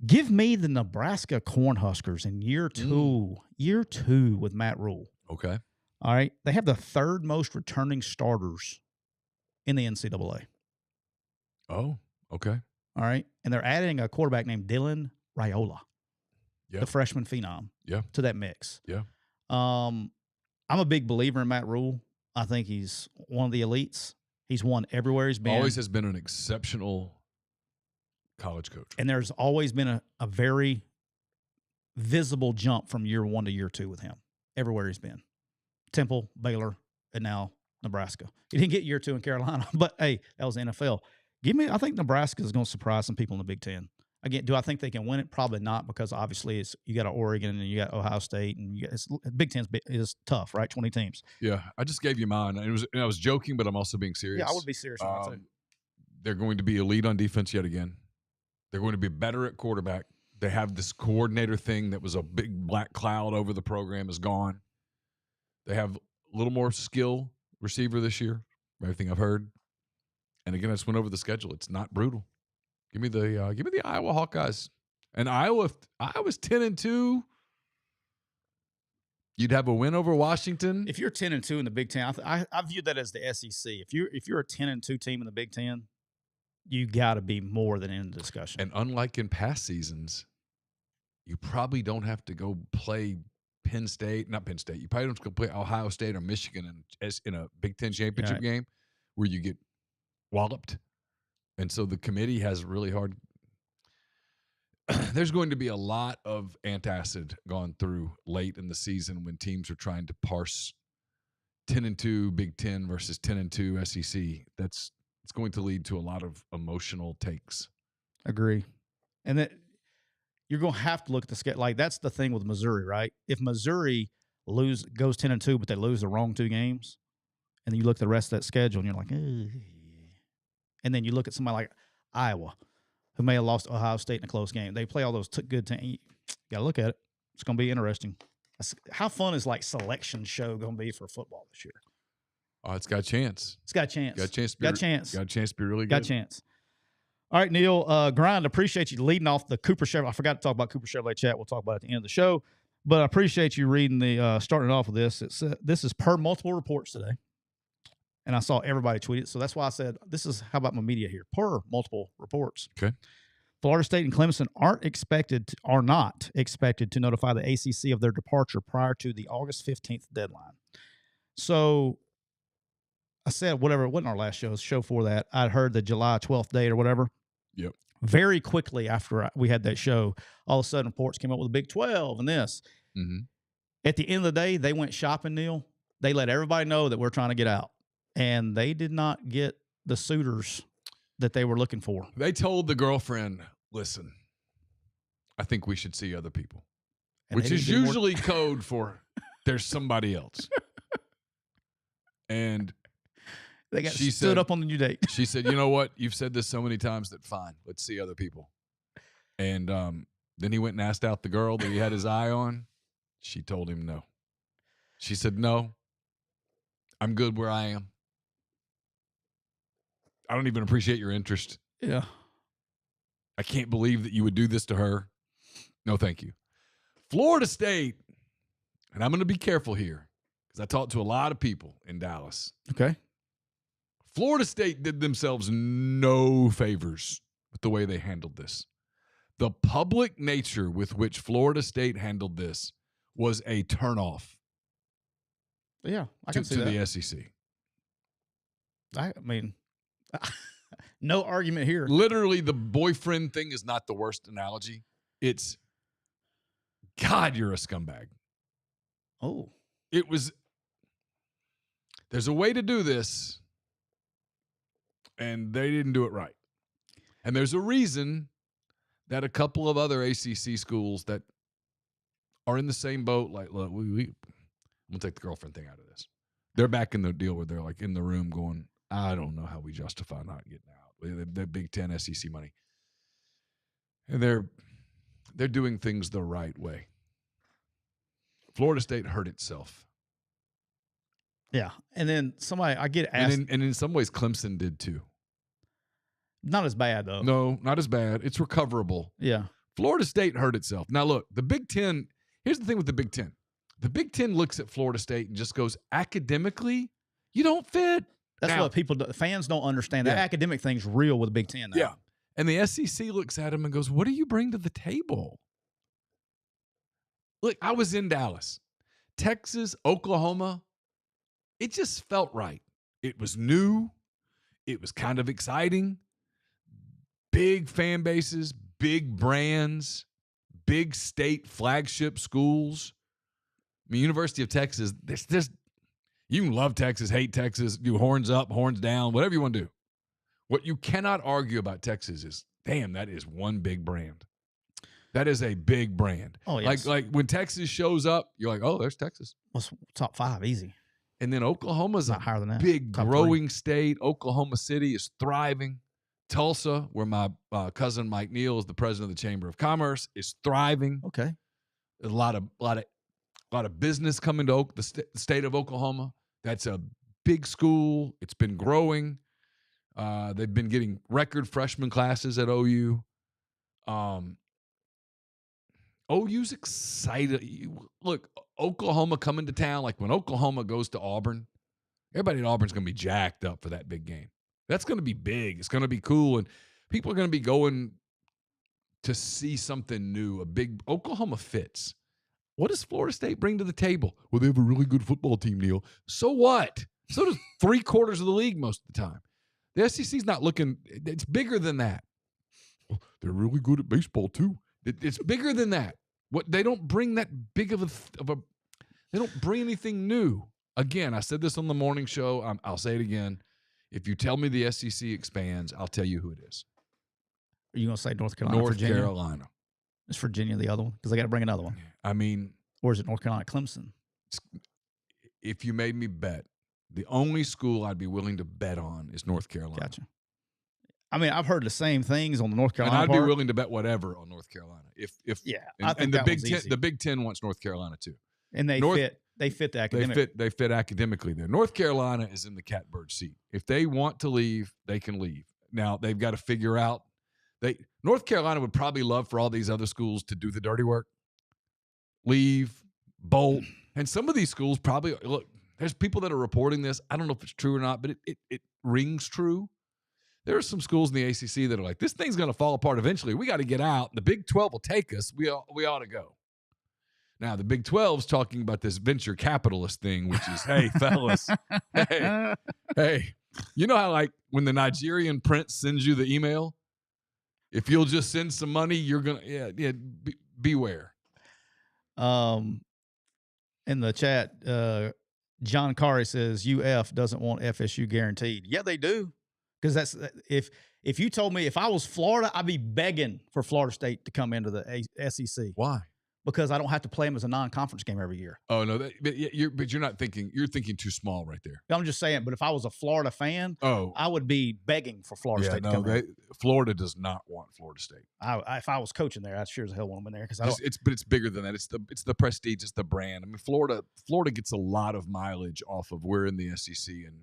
Give me the Nebraska Cornhuskers in year two with Matt Rule. Okay. All right. They have the 3rd most returning starters in the NCAA. Oh, okay. All right. And they're adding a quarterback named Dylan Raiola, the freshman phenom, to that mix. Yeah. I'm a big believer in Matt Rule. I think he's one of the elites. He's won everywhere he's been. Always has been an exceptional college coach. And there's always been a very visible jump from year 1 to year 2 with him, everywhere he's been. Temple, Baylor, and now Nebraska. He didn't get year 2 in Carolina, but, hey, that was the NFL. I think Nebraska is going to surprise some people in the Big Ten. Again, do I think they can win it? Probably not, because obviously you got Oregon and you got Ohio State, and Big Ten is tough, right? 20 teams. Yeah, I just gave you mine. I was joking, but I'm also being serious. Yeah, I would be serious on that too. They're going to be elite on defense yet again. They're going to be better at quarterback. They have this coordinator thing that was a big black cloud over the program is gone. They have a little more skill receiver this year, everything I've heard. And again, I just went over the schedule. It's not brutal. Give me the Iowa Hawkeyes. And Iowa's 10-2. You'd have a win over Washington. If you're 10-2 in the Big Ten, I view that as the SEC. If you're a 10-2 team in the Big Ten, you got to be more than in the discussion. And unlike in past seasons, you probably don't have to go play Penn State. Not Penn State. You probably don't have to go play Ohio State or Michigan in a Big Ten championship game where you get walloped. And so the committee has really hard. There's going to be a lot of antacid gone through late in the season when teams are trying to parse 10-2 Big Ten versus 10-2 SEC. It's going to lead to a lot of emotional takes. Agree. And that you're going to have to look at the schedule. Like, that's the thing with Missouri, right? If Missouri goes 10-2, but they lose the wrong 2 games, and then you look at the rest of that schedule, and you're like, ugh. And then you look at somebody like Iowa, who may have lost Ohio State in a close game. They play all those good teams. You got to look at it. It's going to be interesting. How fun is, like, selection show going to be for football this year? Oh, it's got a chance. It's got a chance. Got a chance. Got a chance. Got a chance to be really good. Got a chance. All right, Neal, Grind, appreciate you leading off the Cooper Chevrolet. I forgot to talk about Cooper Chevrolet chat. We'll talk about it at the end of the show. But I appreciate you reading starting off with this. This is per multiple reports today. And I saw everybody tweet it. So that's why I said, how about my media here? Per multiple reports. Okay. Florida State and Clemson are not expected to notify the ACC of their departure prior to the August 15th deadline. So I said, whatever, it wasn't our last show for that. I'd heard the July 12th date or whatever. Yep. Very quickly after we had that show, all of a sudden reports came up with a Big 12 and this. Mm-hmm. At the end of the day, they went shopping, Neal. They let everybody know that we're trying to get out. And they did not get the suitors that they were looking for. They told the girlfriend, listen, I think we should see other people, and which is usually code for there's somebody else. And they stood up on the new date. She said, you know what? You've said this so many times that fine, let's see other people. And then he went and asked out the girl that he had his eye on. She told him no. She said, no, I'm good where I am. I don't even appreciate your interest. Yeah. I can't believe that you would do this to her. No, thank you. Florida State, and I'm going to be careful here because I talked to a lot of people in Dallas. Okay. Florida State did themselves no favors with the way they handled this. The public nature with which Florida State handled this was a turnoff. Yeah, I can see that. To the SEC. I mean, no argument here. Literally, the boyfriend thing is not the worst analogy. It's, God, you're a scumbag. Oh. It was, there's a way to do this, and they didn't do it right. And there's a reason that a couple of other ACC schools that are in the same boat, like, look, we'll take the girlfriend thing out of this. They're back in the deal where they're like in the room going, I don't know how we justify not getting out. They're Big Ten SEC money. And they're doing things the right way. Florida State hurt itself. Yeah. And then I get asked. And in some ways, Clemson did too. Not as bad, though. No, not as bad. It's recoverable. Yeah. Florida State hurt itself. Now, look, the Big Ten, here's the thing with the Big Ten. The Big Ten looks at Florida State and just goes, academically, you don't fit. That's what fans don't understand. That academic thing's real with the Big Ten now. Yeah. And the SEC looks at him and goes, what do you bring to the table? Look, I was in Dallas. Texas, Oklahoma, it just felt right. It was new. It was kind of exciting. Big fan bases, big brands, big state flagship schools. I mean, University of Texas, you can love Texas, hate Texas, do horns up, horns down, whatever you want to do. What you cannot argue about Texas is, damn, that is one big brand. That is a big brand. Oh, yes. Like when Texas shows up, you're like, oh, there's Texas. What's top 5? Easy. And then Oklahoma's not higher than that. Big top growing 3. state. Oklahoma City is thriving. Tulsa, where my cousin Mike Neal is the president of the Chamber of Commerce, is thriving. Okay. There's a lot of business coming to the state of Oklahoma. That's a big school. It's been growing. They've been getting record freshman classes at OU. OU's excited. Look, Oklahoma coming to town. Like when Oklahoma goes to Auburn, everybody at Auburn's going to be jacked up for that big game. That's going to be big. It's going to be cool. And people are going to be going to see something new. A big Oklahoma fits. What does Florida State bring to the table? Well, they have a really good football team, Neal. So what? So does 3/4 of the league most of the time. The SEC's not looking – it's bigger than that. Well, they're really good at baseball too. It's bigger than that. What they don't bring that big of a they don't bring anything new. Again, I said this on the morning show. I'll say it again. If you tell me the SEC expands, I'll tell you who it is. Are you going to say North Carolina? North Virginia? Carolina. Is Virginia the other one? Because they got to bring another one. I mean, or is it North Carolina Clemson? If you made me bet, the only school I'd be willing to bet on is North Carolina. Gotcha. I mean, I've heard the same things on the North Carolina. And I'd part. be willing to bet whatever on North Carolina. I think the that Big one's Ten, easy. the Big Ten wants North Carolina too. And they fit the academic. They fit academically there. North Carolina is in the catbird seat. If they want to leave, they can leave. Now they've got to figure out. North Carolina would probably love for all these other schools to do the dirty work, leave, bolt, and some of these schools probably look. There's people that are reporting this. I don't know if it's true or not, but it rings true. There are some schools in the ACC that are like, this thing's going to fall apart eventually. We got to get out. The Big 12 will take us. We ought to go. Now, the Big 12's talking about this venture capitalist thing, which is, hey, fellas, hey, you know how like when the Nigerian prince sends you the email, if you'll just send some money, you're going to, beware. In the chat, John Carey says UF doesn't want FSU guaranteed. Yeah, they do. Because that's if you told me if I was Florida, I'd be begging for Florida State to come into the SEC. Why? Because I don't have to play them as a non-conference game every year. Oh no, but you're not thinking. You're thinking too small right there. I'm just saying. But if I was a Florida fan, I would be begging for Florida State to come in. Florida does not want Florida State. If I was coaching there, I sure as hell want them in there because it's bigger than that. It's the prestige. It's the brand. I mean, Florida gets a lot of mileage off of we're in the SEC and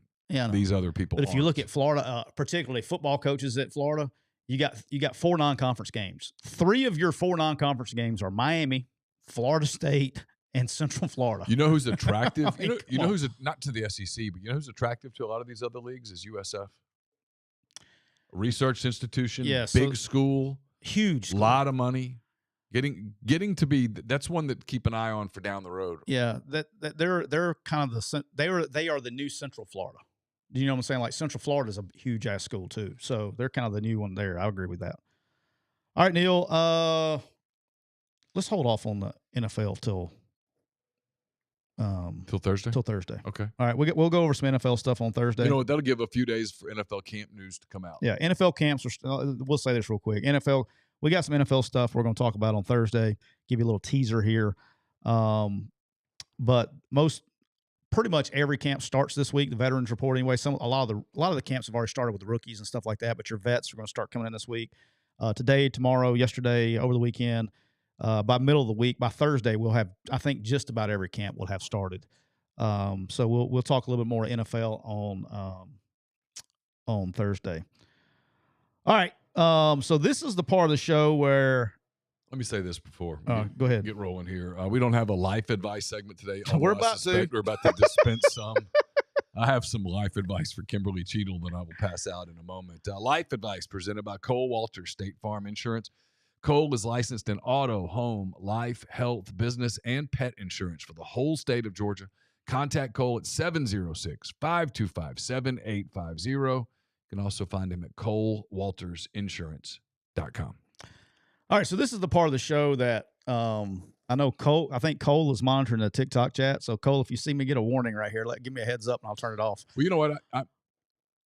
these other people. But if you look at Florida, particularly football coaches at Florida, you got 4 non-conference games. 3 of your 4 non-conference games are Miami, Florida State, and Central Florida. You know who's attractive? you know who's not to the SEC, but you know who's attractive to a lot of these other leagues is USF. Research institution, big school, huge school. Lot of money. Getting to be that's one that keep an eye on for down the road. Yeah, that they're kind of they are the new Central Florida. Do you know what I'm saying? Like Central Florida is a huge ass school too, so they're kind of the new one there. I agree with that. All right, Neal. Let's hold off on the NFL till Thursday. Till Thursday. Okay. All right, we'll go over some NFL stuff on Thursday. You know what? That'll give a few days for NFL camp news to come out. Yeah, NFL camps are. We'll say this real quick. NFL. We got some NFL stuff we're going to talk about on Thursday. Give you a little teaser here. But pretty much every camp starts this week. The veterans report anyway. A lot of the camps have already started with the rookies and stuff like that. But your vets are going to start coming in this week. Today, tomorrow, yesterday, over the weekend. By middle of the week, by Thursday, we'll have. I think just about every camp will have started. So we'll talk a little bit more NFL on Thursday. All right. So this is the part of the show where. Let me say this before. Go ahead. Get rolling here. We don't have a life advice segment today. We're about to dispense some. I have some life advice for Kimberly Cheatle that I will pass out in a moment. Life advice presented by Cole Walters State Farm Insurance. Cole is licensed in auto, home, life, health, business, and pet insurance for the whole state of Georgia. Contact Cole at 706-525-7850. You can also find him at ColeWaltersInsurance.com. All right, so this is the part of the show that I know Cole. I think Cole is monitoring the TikTok chat. So Cole, if you see me get a warning right here, give me a heads up and I'll turn it off. Well, you know what?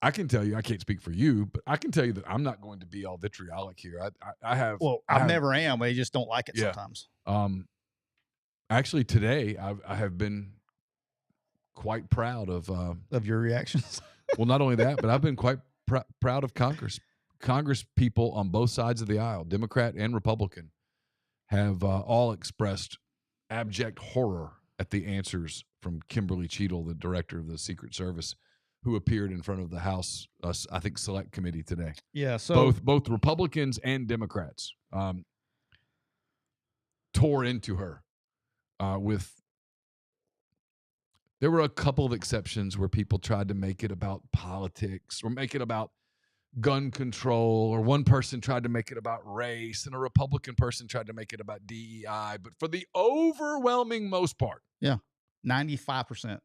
I can tell you, I can't speak for you, but I can tell you that I'm not going to be all vitriolic here. I never am. They just don't like it sometimes. Actually, today I have been quite proud of your reactions. Well, not only that, but I've been quite proud of Congress people on both sides of the aisle, Democrat and Republican, have all expressed abject horror at the answers from Kimberly Cheatle, the director of the Secret Service, who appeared in front of the House, I think, Select Committee today. Yeah, so both Republicans and Democrats. tore into her there were a couple of exceptions where people tried to make it about politics or make it about gun control, or one person tried to make it about race, and a Republican person tried to make it about DEI. But for the overwhelming most part, 95%.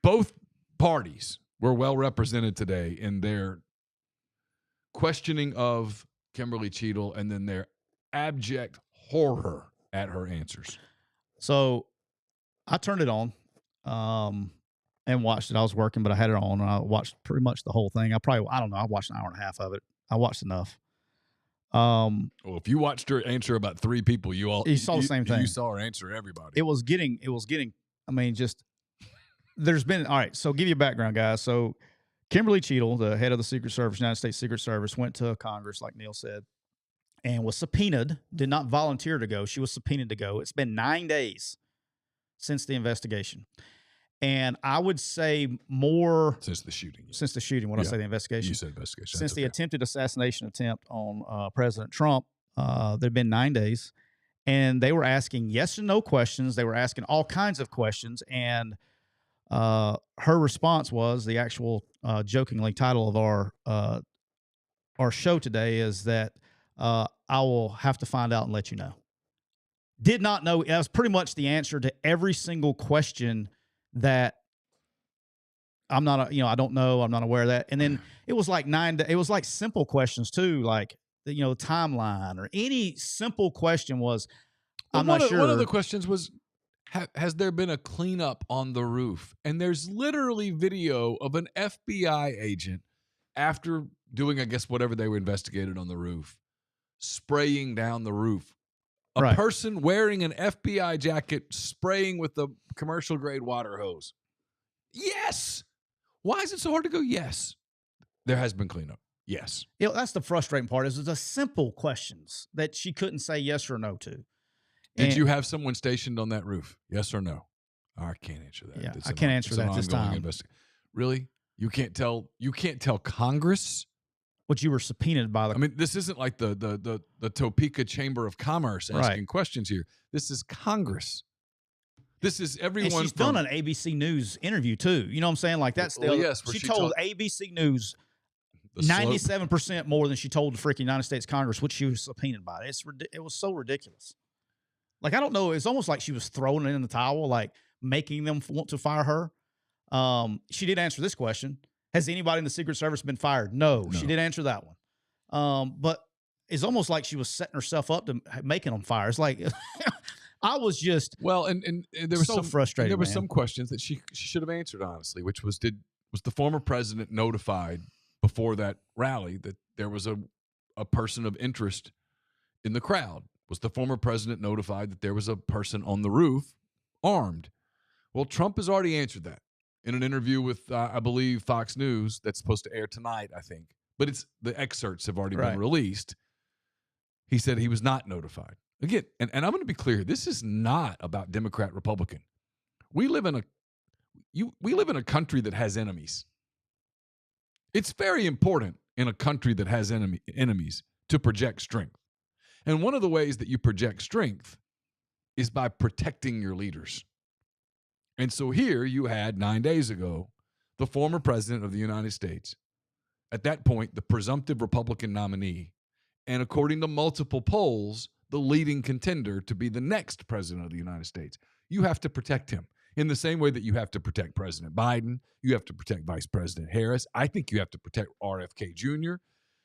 both parties were well represented today in their questioning of Kimberly Cheatle and then their abject horror at her answers. So I turned it on and watched it. I was working, but I had it on, and I watched pretty much the whole thing. I watched an hour and a half of it. I watched enough. Well, if you watched her answer about 3 people, you saw the same thing. You saw her answer everybody. It was getting, I mean, just, there's been, all right, so give you a background, guys. So Kimberly Cheatle, the head of the Secret Service, United States Secret Service, went to Congress, like Neal said, and was subpoenaed, did not volunteer to go. She was subpoenaed to go. It's been 9 days since the investigation. And I would say more since the shooting. Since the shooting, when I say the investigation. You said investigation. Since the attempted assassination attempt on President Trump, there'd been 9 days. And they were asking yes and no questions. They were asking all kinds of questions. And her response was, the actual jokingly title of our show today is that I will have to find out and let you know. Did not know. That was pretty much the answer to every single question that I don't know. I'm not aware of that. And then it was like it was like simple questions too, like the timeline or any simple question was, I'm not sure. One of the questions was, has there been a cleanup on the roof? And there's literally video of an FBI agent after doing, I guess, whatever they were investigated on the roof, spraying down the roof. A person wearing an FBI jacket spraying with the commercial grade water hose. Yes. Why is it so hard to go yes? There has been cleanup. Yes. That's the frustrating part, is the simple questions that she couldn't say yes or no to. Did you have someone stationed on that roof? Yes or no? I can't answer that. Yeah, I can't answer that this time. Really? You can't tell Congress? What you were subpoenaed by I mean, this isn't like the Topeka Chamber of Commerce asking questions here. This is Congress. This is everyone. And she's done an ABC News interview too. You know what I'm saying? Like that's she told ABC News 97% more than she told the freaking United States Congress, which she was subpoenaed by. It was so ridiculous. Like, I don't know. It's almost like she was throwing it in the towel, like making them want to fire her. She did answer this question. Has anybody in the Secret Service been fired? No. She did answer that one. But it's almost like she was setting herself up to making them fire. It's like I was just and there was so frustrating. There were some questions that she should have answered honestly, which was the former president notified before that rally that there was a person of interest in the crowd? Was the former president notified that there was a person on the roof armed? Well, Trump has already answered that in an interview with, I believe, Fox News that's supposed to air tonight, I think. But the excerpts have already been released. He said he was not notified. Again, and I'm going to be clear, this is not about Democrat, Republican. We live in a country that has enemies. It's very important in a country that has enemies to project strength. And one of the ways that you project strength is by protecting your leaders. And so here you had 9 days ago the former president of the United States, at that point the presumptive Republican nominee, and according to multiple polls, the leading contender to be the next president of the United States. You have to protect him in the same way that you have to protect President Biden. You have to protect Vice President Harris. I think you have to protect RFK Jr.,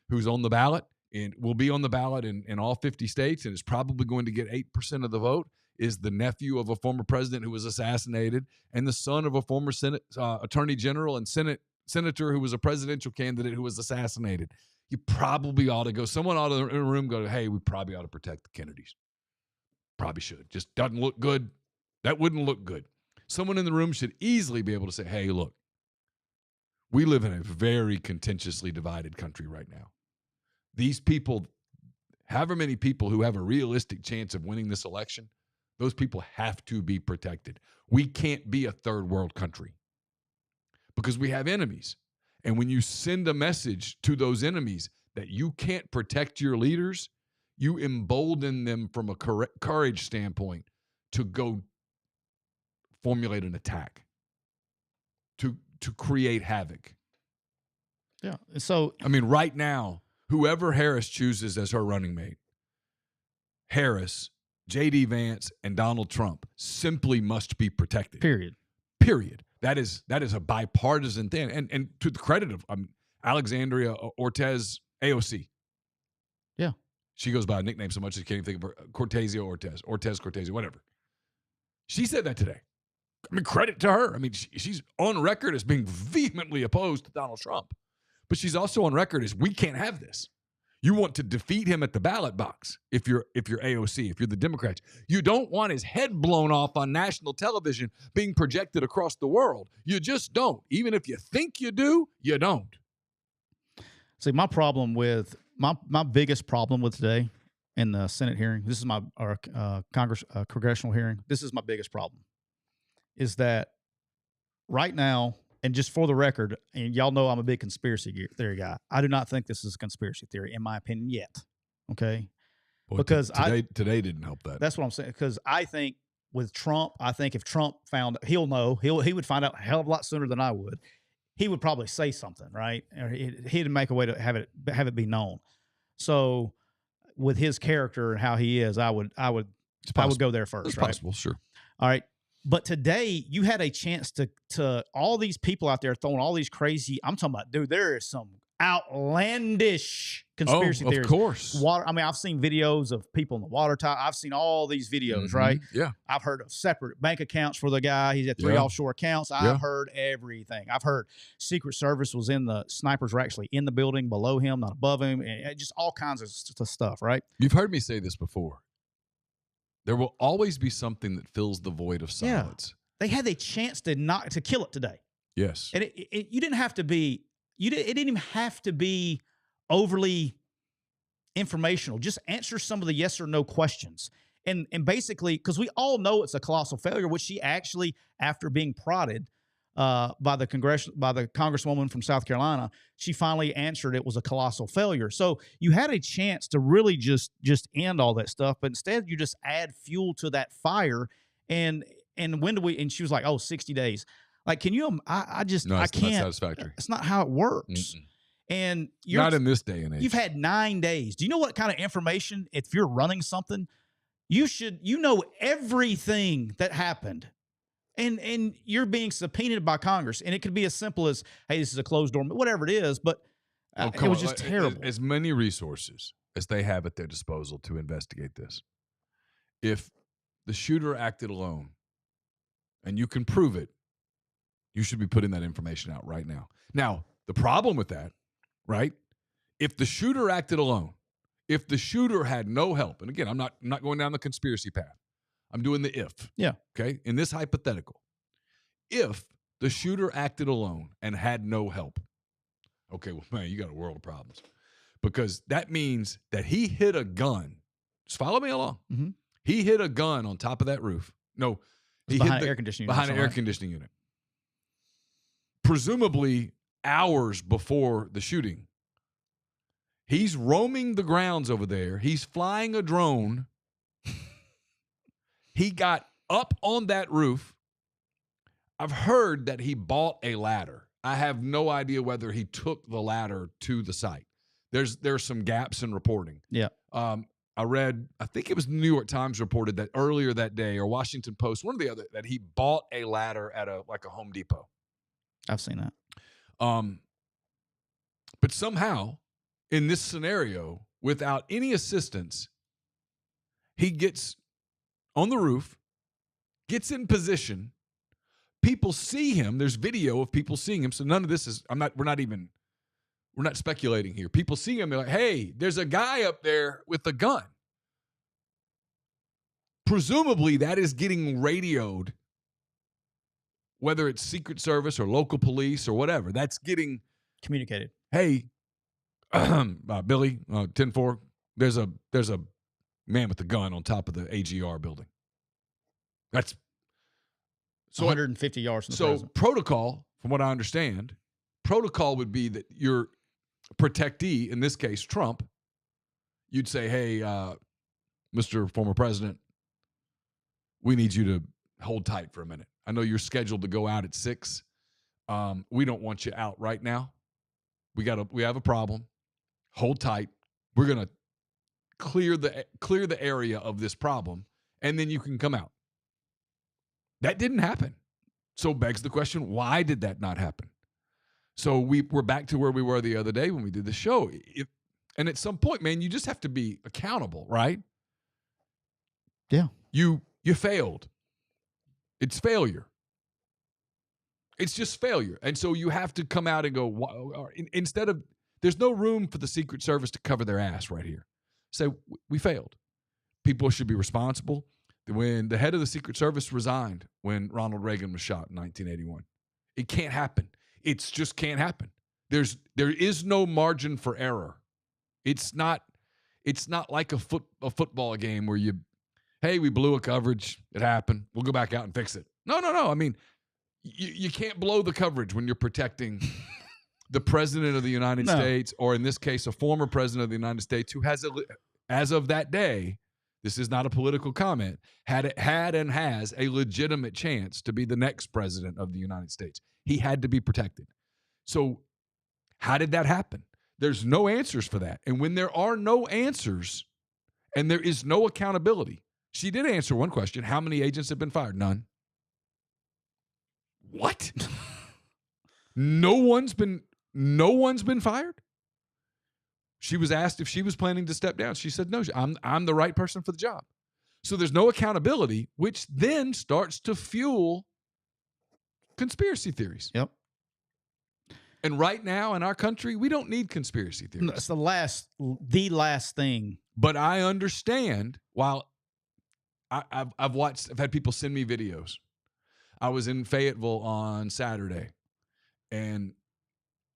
who's on the ballot and will be on the ballot in all 50 states and is probably going to get 8% of the vote, is the nephew of a former president who was assassinated and the son of a former attorney general and senator who was a presidential candidate who was assassinated. You probably ought to go. Someone ought to in a room go, hey, we probably ought to protect the Kennedys. Probably should. Just doesn't look good. That wouldn't look good. Someone in the room should easily be able to say, hey, look, we live in a very contentiously divided country right now. These people, however many people who have a realistic chance of winning this election, those people have to be protected. We can't be a third world country because we have enemies. And when you send a message to those enemies that you can't protect your leaders, you embolden them from a courage standpoint to go formulate an attack, to create havoc. Yeah. So, I mean, right now, whoever Harris chooses as her running mate, Harris, J.D. Vance, and Donald Trump simply must be protected. period. That is a bipartisan thing. And to the credit of Alexandria Ortiz, AOC. Yeah. She goes by a nickname so much that you can't even think of her. Cortezio Cortezio, whatever. She said that today. I mean, credit to her. I mean, she's on record as being vehemently opposed to Donald Trump. But she's also on record as, we can't have this. You want to defeat him at the ballot box if you're AOC, if you're the Democrats. You don't want his head blown off on national television being projected across the world. You just don't. Even if you think you do, you don't. See, my biggest problem with today in the Senate hearing, this is our congressional hearing, this is my biggest problem, is that right now, and just for the record, and y'all know I'm a big conspiracy theory guy, I do not think this is a conspiracy theory, in my opinion, yet. Okay? Boy, because today didn't help that. That's what I'm saying. Because I think with Trump, if Trump found, he'll know, he would find out a hell of a lot sooner than I would. He would probably say something, right? Or he'd make a way to have it be known. So with his character and how he is, I would go there first. It's right? possible, sure. All right. But today you had a chance to all these people out there throwing all these crazy. I'm talking about, dude, there is some outlandish conspiracy theories. Of course. I've seen videos of people in the water tower. I've seen all these videos, right? Yeah. I've heard of separate bank accounts for the guy. He's at 3 offshore accounts. I've heard everything. I've heard Secret Service was snipers were actually in the building below him, not above him, and just all kinds of stuff, right? You've heard me say this before. There will always be something that fills the void of silence. They had a chance to kill it today. Yes. And you didn't have to be, it didn't even have to be overly informational. Just answer some of the yes or no questions. And basically, because we all know it's a colossal failure, which she actually, after being prodded by the congresswoman from South Carolina, she finally answered it was a colossal failure. So you had a chance to really just end all that stuff, but instead you just add fuel to that fire. And when do we? And she was like, 60 days. Like, can you? I can't. Not satisfactory. It's not how it works. Mm-mm. And you're not in this day and age. You've had 9 days. Do you know what kind of information? If you're running something, you know everything that happened. And you're being subpoenaed by Congress, and it could be as simple as, hey, this is a closed door, whatever it is, but it was just terrible. As many resources as they have at their disposal to investigate this. If the shooter acted alone, and you can prove it, you should be putting that information out right now. Now, the problem with that, right, if the shooter acted alone, if the shooter had no help, and again, I'm not going down the conspiracy path. I'm doing the if. Yeah. Okay. In this hypothetical, if the shooter acted alone and had no help, okay, well, man, you got a world of problems, because that means that he hit a gun. Just follow me along. Mm-hmm. He hit a gun on top of that roof. No, he hit behind an air conditioning unit. Presumably hours before the shooting. He's roaming the grounds over there. He's flying a drone. He got up on that roof. I've heard that he bought a ladder. I have no idea whether he took the ladder to the site. There's some gaps in reporting. Yeah. I read, I think it was the New York Times reported that earlier that day, or Washington Post, one or the other, that he bought a ladder at a Home Depot. I've seen that. But somehow, in this scenario, without any assistance, he gets on the roof, gets in position. People see him. There's video of people seeing him. So none of this is, we're not speculating here. People see him. They're like, hey, there's a guy up there with a gun. Presumably that is getting radioed, whether it's Secret Service or local police or whatever. That's getting communicated. Hey, Billy, 10-4, there's a man with a gun on top of the AGR building. That's so 150 yards from the president. Protocol, from what I understand, would be that your protectee, in this case Trump, you'd say, hey, Mr. Former President, we need you to hold tight for a minute. I know you're scheduled to go out at 6. We don't want you out right now. We have a problem. Hold tight. We're gonna clear the area of this problem, and then you can come out. That didn't happen. So begs the question, why did that not happen? So we're back to where we were the other day when we did the show. And at some point, man, you just have to be accountable, right? Yeah. You failed. It's failure. It's just failure. And so you have to come out and go, instead of, there's no room for the Secret Service to cover their ass right here. Say, we failed. People should be responsible. When the head of the Secret Service resigned when Ronald Reagan was shot in 1981, it can't happen. It's just can't happen. There is no margin for error. It's not like a football game where hey, we blew a coverage. It happened. We'll go back out and fix it. No. I mean, you can't blow the coverage when you're protecting the president of the United States, or in this case, a former president of the United States who has, as of that day, this is not a political comment, had and has a legitimate chance to be the next president of the United States. He had to be protected. So how did that happen? There's no answers for that. And when there are no answers and there is no accountability, she did answer one question. How many agents have been fired? None. What? No one's been fired? She was asked if she was planning to step down. She said, no, I'm the right person for the job. So there's no accountability, which then starts to fuel conspiracy theories. Yep. And right now in our country, we don't need conspiracy theories. It's the last thing. But I understand, while I've had people send me videos. I was in Fayetteville on Saturday and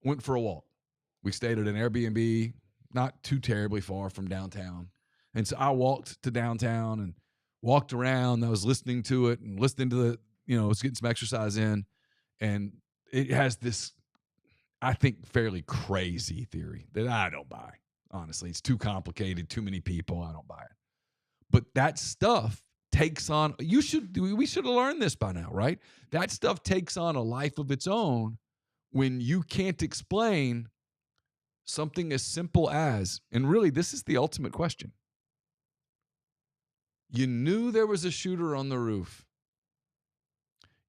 went for a walk. We stayed at an Airbnb, not too terribly far from downtown. And so I walked to downtown and walked around. I was listening to it and listening to I was getting some exercise in. And it has this, I think, fairly crazy theory that I don't buy. Honestly, it's too complicated, too many people. I don't buy it. But that stuff takes on, we should have learned this by now, right? That stuff takes on a life of its own when you can't explain something as simple as, and really this is the ultimate question. You knew there was a shooter on the roof.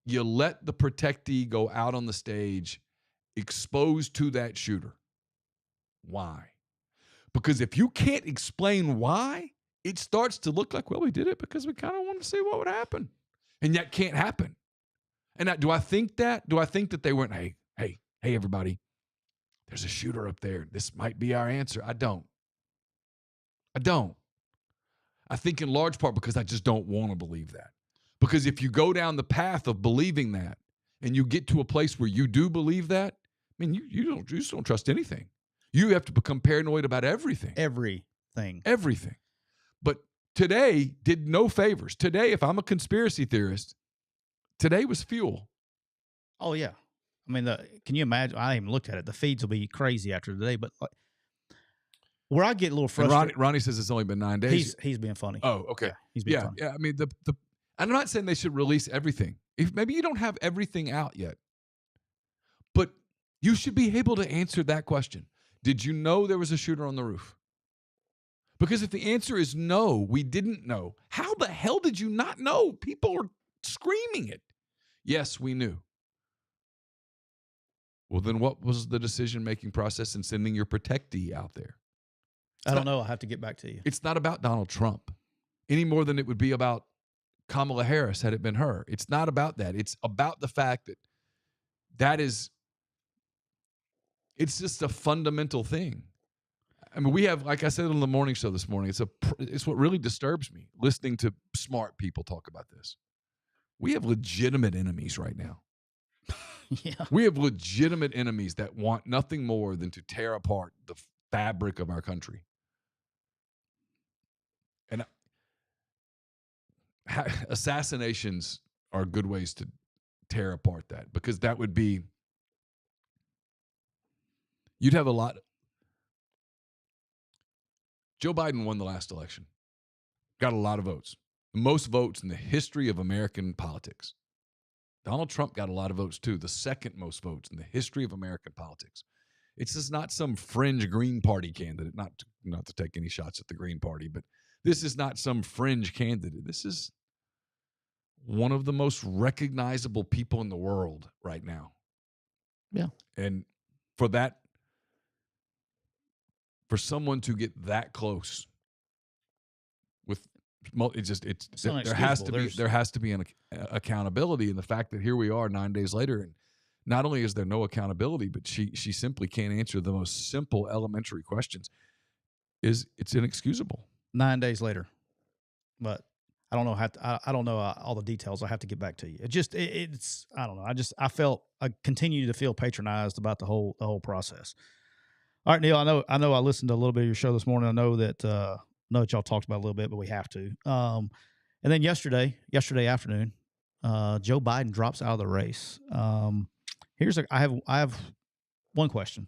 You let the protectee go out on the stage exposed to that shooter. Why? Because if you can't explain why, it starts to look like, well, we did it because we kind of wanted to see what would happen. And that can't happen. And do I think that? Do I think that they went, hey, everybody, there's a shooter up there. This might be our answer. I don't. I think in large part because I just don't want to believe that. Because if you go down the path of believing that and you get to a place where you do believe that, I mean, you just don't trust anything. You have to become paranoid about everything. Everything. But today did no favors. Today, if I'm a conspiracy theorist, today was fuel. Oh, yeah. I mean, can you imagine? I even looked at it. The feeds will be crazy after today. But where I get a little frustrated. Ronnie says it's only been 9 days. He's being funny. Oh, okay. Yeah, he's being funny. Yeah. I mean, I'm not saying they should release everything. If maybe you don't have everything out yet, but you should be able to answer that question. Did you know there was a shooter on the roof? Because if the answer is no, we didn't know. How the hell did you not know? People are screaming it. Yes, we knew. Well, then what was the decision-making process in sending your protectee out there? I don't know. I'll have to get back to you. It's not about Donald Trump any more than it would be about Kamala Harris had it been her. It's not about that. It's about the fact that is, it's just a fundamental thing. I mean, we have, like I said on the morning show this morning, it's what really disturbs me, listening to smart people talk about this. We have legitimate enemies right now. Yeah. We have legitimate enemies that want nothing more than to tear apart the fabric of our country. And assassinations are good ways to tear apart that, because that would be, you'd have a lot. Joe Biden won the last election. Got a lot of votes. The most votes in the history of American politics. Donald Trump got a lot of votes too. The second most votes in the history of American politics. It's just not some fringe Green Party candidate. Not to take any shots at the Green Party, but this is not some fringe candidate. This is one of the most recognizable people in the world right now. Yeah. And for someone to get that close with there has to be an accountability, and the fact that here we are 9 days later, and not only is there no accountability, but she simply can't answer the most simple elementary questions. It's inexcusable. 9 days later, but I don't know I don't know all the details. I have to get back to you. It's I don't know. I continue to feel patronized about the whole process. All right, Neal. I know. I listened to a little bit of your show this morning. I know that y'all talked about it a little bit, but we have to. And then yesterday afternoon, Joe Biden drops out of the race. I have one question.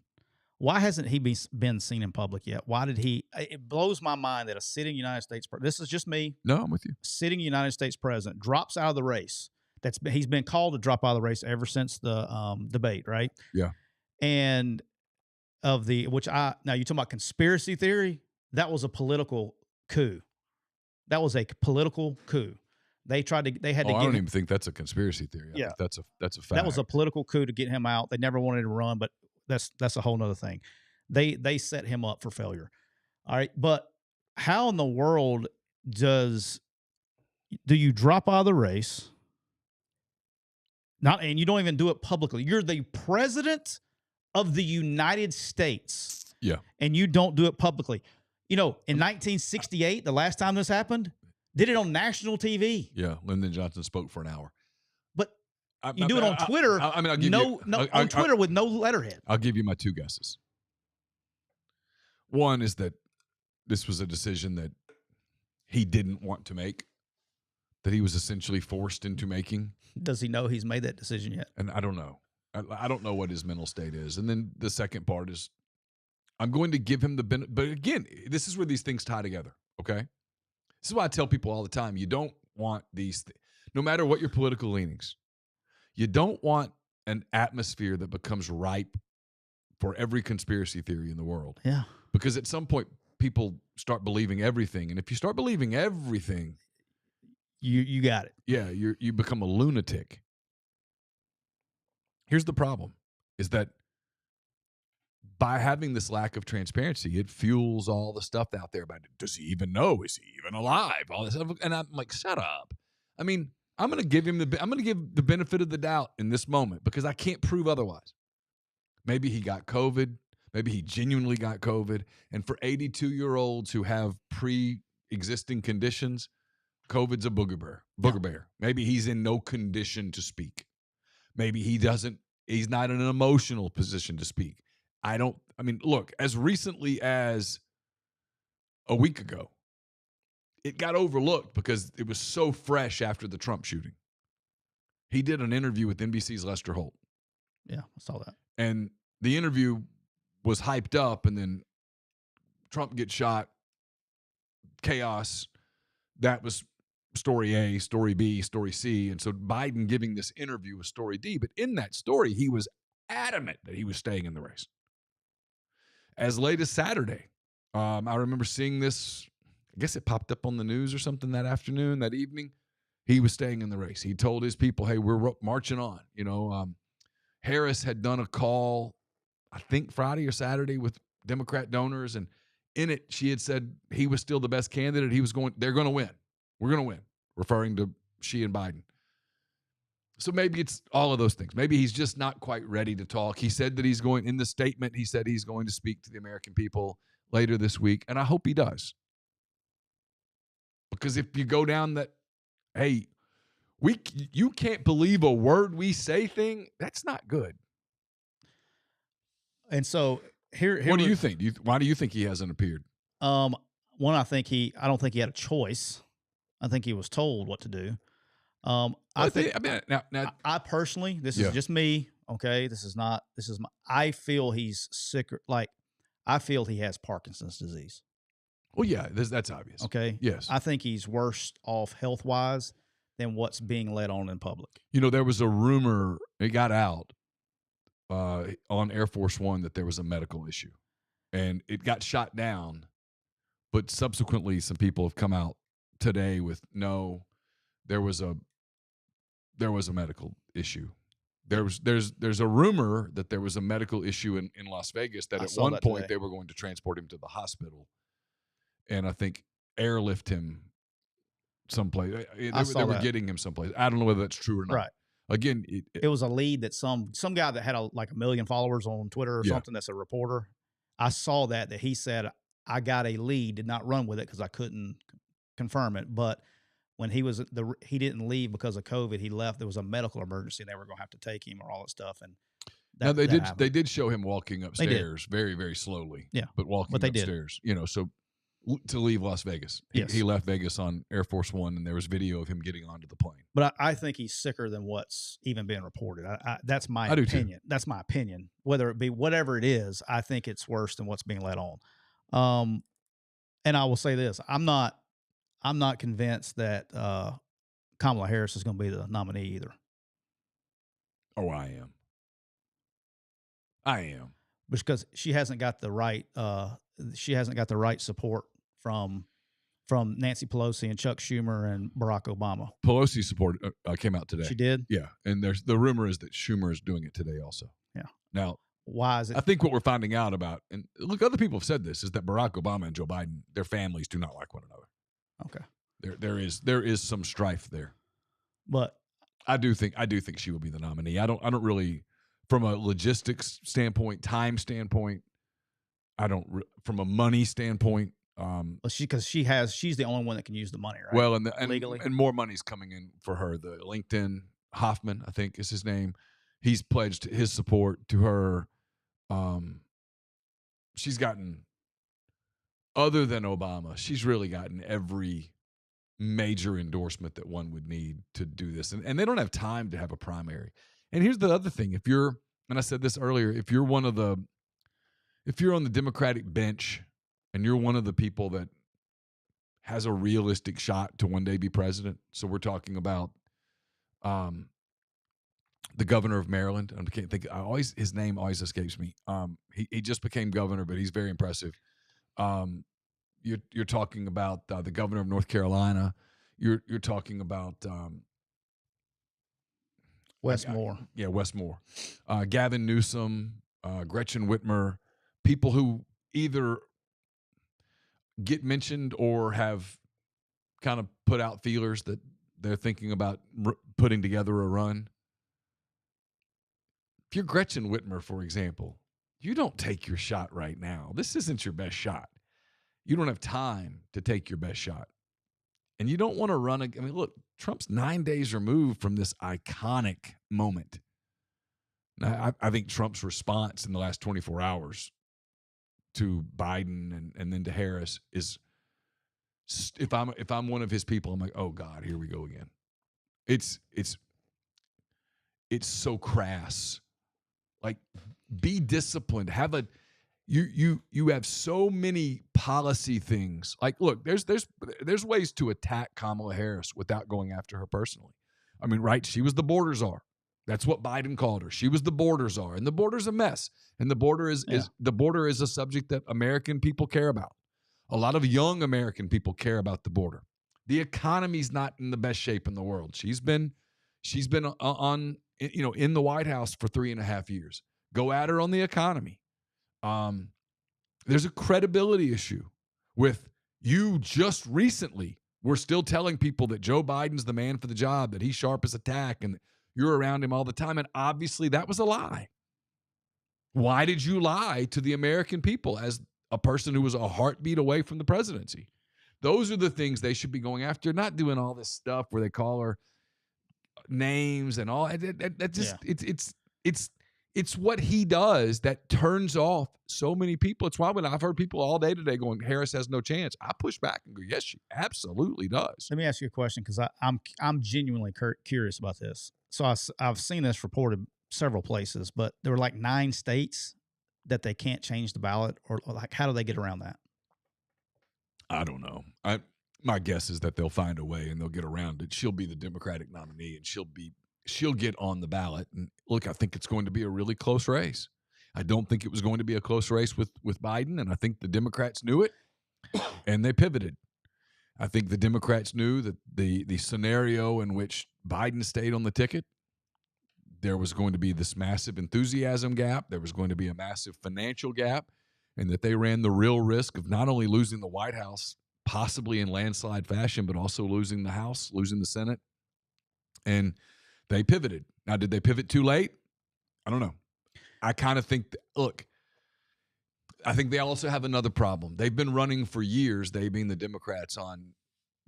Why hasn't he been seen in public yet? Why did he? It blows my mind that a sitting United States this is just me. No, I'm with you. Sitting United States president drops out of the race. He's been called to drop out of the race ever since the debate, right? Yeah. And now you talking about conspiracy theory? That was a political coup. They had to. I don't even think that's a conspiracy theory. I think that's a fact. That was a political coup to get him out. They never wanted to run, but that's a whole nother thing. They set him up for failure. All right, but how in the world do you drop out of the race? And you don't even do it publicly. You're the president of the United States. Yeah. And you don't do it publicly. In 1968, the last time this happened, did it on national TV. Yeah, Lyndon Johnson spoke for an hour. But you do it on Twitter. On Twitter with no letterhead. I'll give you my two guesses. One is that this was a decision that he didn't want to make, that he was essentially forced into making. Does he know he's made that decision yet? And I don't know. I don't know what his mental state is. And then the second part is, I'm going to give him the benefit. But again, this is where these things tie together, okay? This is why I tell people all the time, you don't want these things, no matter what your political leanings, you don't want an atmosphere that becomes ripe for every conspiracy theory in the world. Yeah. Because at some point, people start believing everything. And if you start believing everything, you got it. Yeah, you become a lunatic. Here's the problem, is that by having this lack of transparency, it fuels all the stuff out there about, does he even know? Is he even alive? All this stuff. And I'm like, shut up. I mean, I'm going to give the benefit of the doubt in this moment because I can't prove otherwise. Maybe he got COVID. Maybe he genuinely got COVID. And for 82-year-olds who have pre-existing conditions, COVID's a booger bear. Maybe he's in no condition to speak. Maybe he's not in an emotional position to speak. Look, as recently as a week ago, it got overlooked because it was so fresh after the Trump shooting. He did an interview with NBC's Lester Holt. Yeah, I saw that. And the interview was hyped up, and then Trump gets shot, chaos. That was story A, story B, story C. And so Biden giving this interview was story D. But in that story, he was adamant that he was staying in the race. As late as Saturday, I remember seeing this, I guess it popped up on the news or something that afternoon, that evening. He was staying in the race. He told his people, hey, we're marching on. Harris had done a call, I think Friday or Saturday, with Democrat donors. And in it, she had said he was still the best candidate. They're going to win. We're going to win, referring to she and Biden. So maybe it's all of those things. Maybe he's just not quite ready to talk. He said that in the statement, he said he's going to speak to the American people later this week. And I hope he does. Because if you go down that, hey, you can't believe a word we say thing, that's not good. And so here what do you think? Why do you think he hasn't appeared? One, I don't think he had a choice. I think he was told what to do. I personally, this is just me. Okay. I feel he's sick. I feel he has Parkinson's disease. Well, yeah, that's obvious. Okay. Yes. I think he's worse off health wise than what's being let on in public. You know, there was a rumor, it got out on Air Force One that there was a medical issue, and it got shot down. But subsequently, some people have come out today with no, there was a medical issue. There's a rumor that there was a medical issue in Las Vegas that at one point they were going to transport him to the hospital, and I think airlift him someplace. They were getting him someplace. I don't know whether that's true or not. Right. Again, it was a lead that some guy that had like 1 million followers on Twitter or something, that's a reporter. I saw that he said, I got a lead, did not run with it because I couldn't confirm it. But when he he didn't leave because of COVID, he left. There was a medical emergency and they were going to have to take him or all that stuff. And now they did show him walking upstairs very, very slowly. Yeah. But walking upstairs, you know, so to leave Las Vegas. He left Vegas on Air Force One, and there was video of him getting onto the plane. But I think he's sicker than what's even being reported. That's my opinion. That's my opinion. Whether it be whatever it is, I think it's worse than what's being let on. And I will say this: I'm not convinced that Kamala Harris is going to be the nominee either. Oh, I am. Because she hasn't got the right support from Nancy Pelosi and Chuck Schumer and Barack Obama. Pelosi support came out today. She did? Yeah. And the rumor is that Schumer is doing it today also. Yeah. Now, why is it? I think what we're finding out about, and look, other people have said this, is that Barack Obama and Joe Biden, their families do not like one another. Okay. There is some strife there. But I do think she will be the nominee. I don't really, from a logistics standpoint, time standpoint, from a money standpoint. Because she's the only one that can use the money, right? Well, and legally, and more money's coming in for her. The LinkedIn Hoffman, I think is his name. He's pledged his support to her. She's gotten, other than Obama, she's really gotten every major endorsement that one would need to do this. And they don't have time to have a primary. And here's the other thing. And I said this earlier, if you're on the Democratic bench and you're one of the people that has a realistic shot to one day be president, so we're talking about the governor of Maryland. I can't think. His name always escapes me. He just became governor, but he's very impressive. You're talking about the governor of North Carolina. You're talking about Wes Moore. Wes Moore. Gavin Newsom, Gretchen Whitmer, people who either get mentioned or have kind of put out feelers that they're thinking about putting together a run. If you're Gretchen Whitmer, for example, you don't take your shot right now. This isn't your best shot. You don't have time to take your best shot. And you don't want to run. I mean, look, Trump's 9 days removed from this iconic moment. Now, I think Trump's response in the last 24 hours to Biden and then to Harris is, if I'm one of his people, I'm like, oh God, here we go again. It's so crass. Like, be disciplined. You have so many policy things. Like, look, there's ways to attack Kamala Harris without going after her personally. I mean, right? She was the border czar. That's what Biden called her. She was the border czar, and the border's a mess. And the border is a subject that American people care about. A lot of young American people care about the border. The economy's not in the best shape in the world. She's been on in the White House for 3.5 years. Go at her on the economy. There's a credibility issue with you. Just recently we're still telling people that Joe Biden's the man for the job, that he's sharp as a tack, and you're around him all the time. And obviously that was a lie. Why did you lie to the American people as a person who was a heartbeat away from the presidency? Those are the things they should be going after, not doing all this stuff where they call her names and all. It's what he does that turns off so many people. It's why when I've heard people all day today going, Harris has no chance, I push back and go, yes, she absolutely does. Let me ask you a question, because I'm genuinely curious about this. So I've seen this reported several places, but there were like 9 states that they can't change the ballot, or like, how do they get around that? I don't know. My guess is that they'll find a way and they'll get around it. She'll be the Democratic nominee, and she'll get on the ballot. And look, I think it's going to be a really close race. I don't think it was going to be a close race with Biden, and I think the Democrats knew it, and they pivoted. I think the Democrats knew that the scenario in which Biden stayed on the ticket, there was going to be this massive enthusiasm gap. There was going to be a massive financial gap, and that they ran the real risk of not only losing the White House, possibly in landslide fashion, but also losing the House, losing the Senate. And they pivoted. Now, did they pivot too late? I don't know. I kind of think, look, I think they also have another problem. They've been running for years, they being the Democrats, on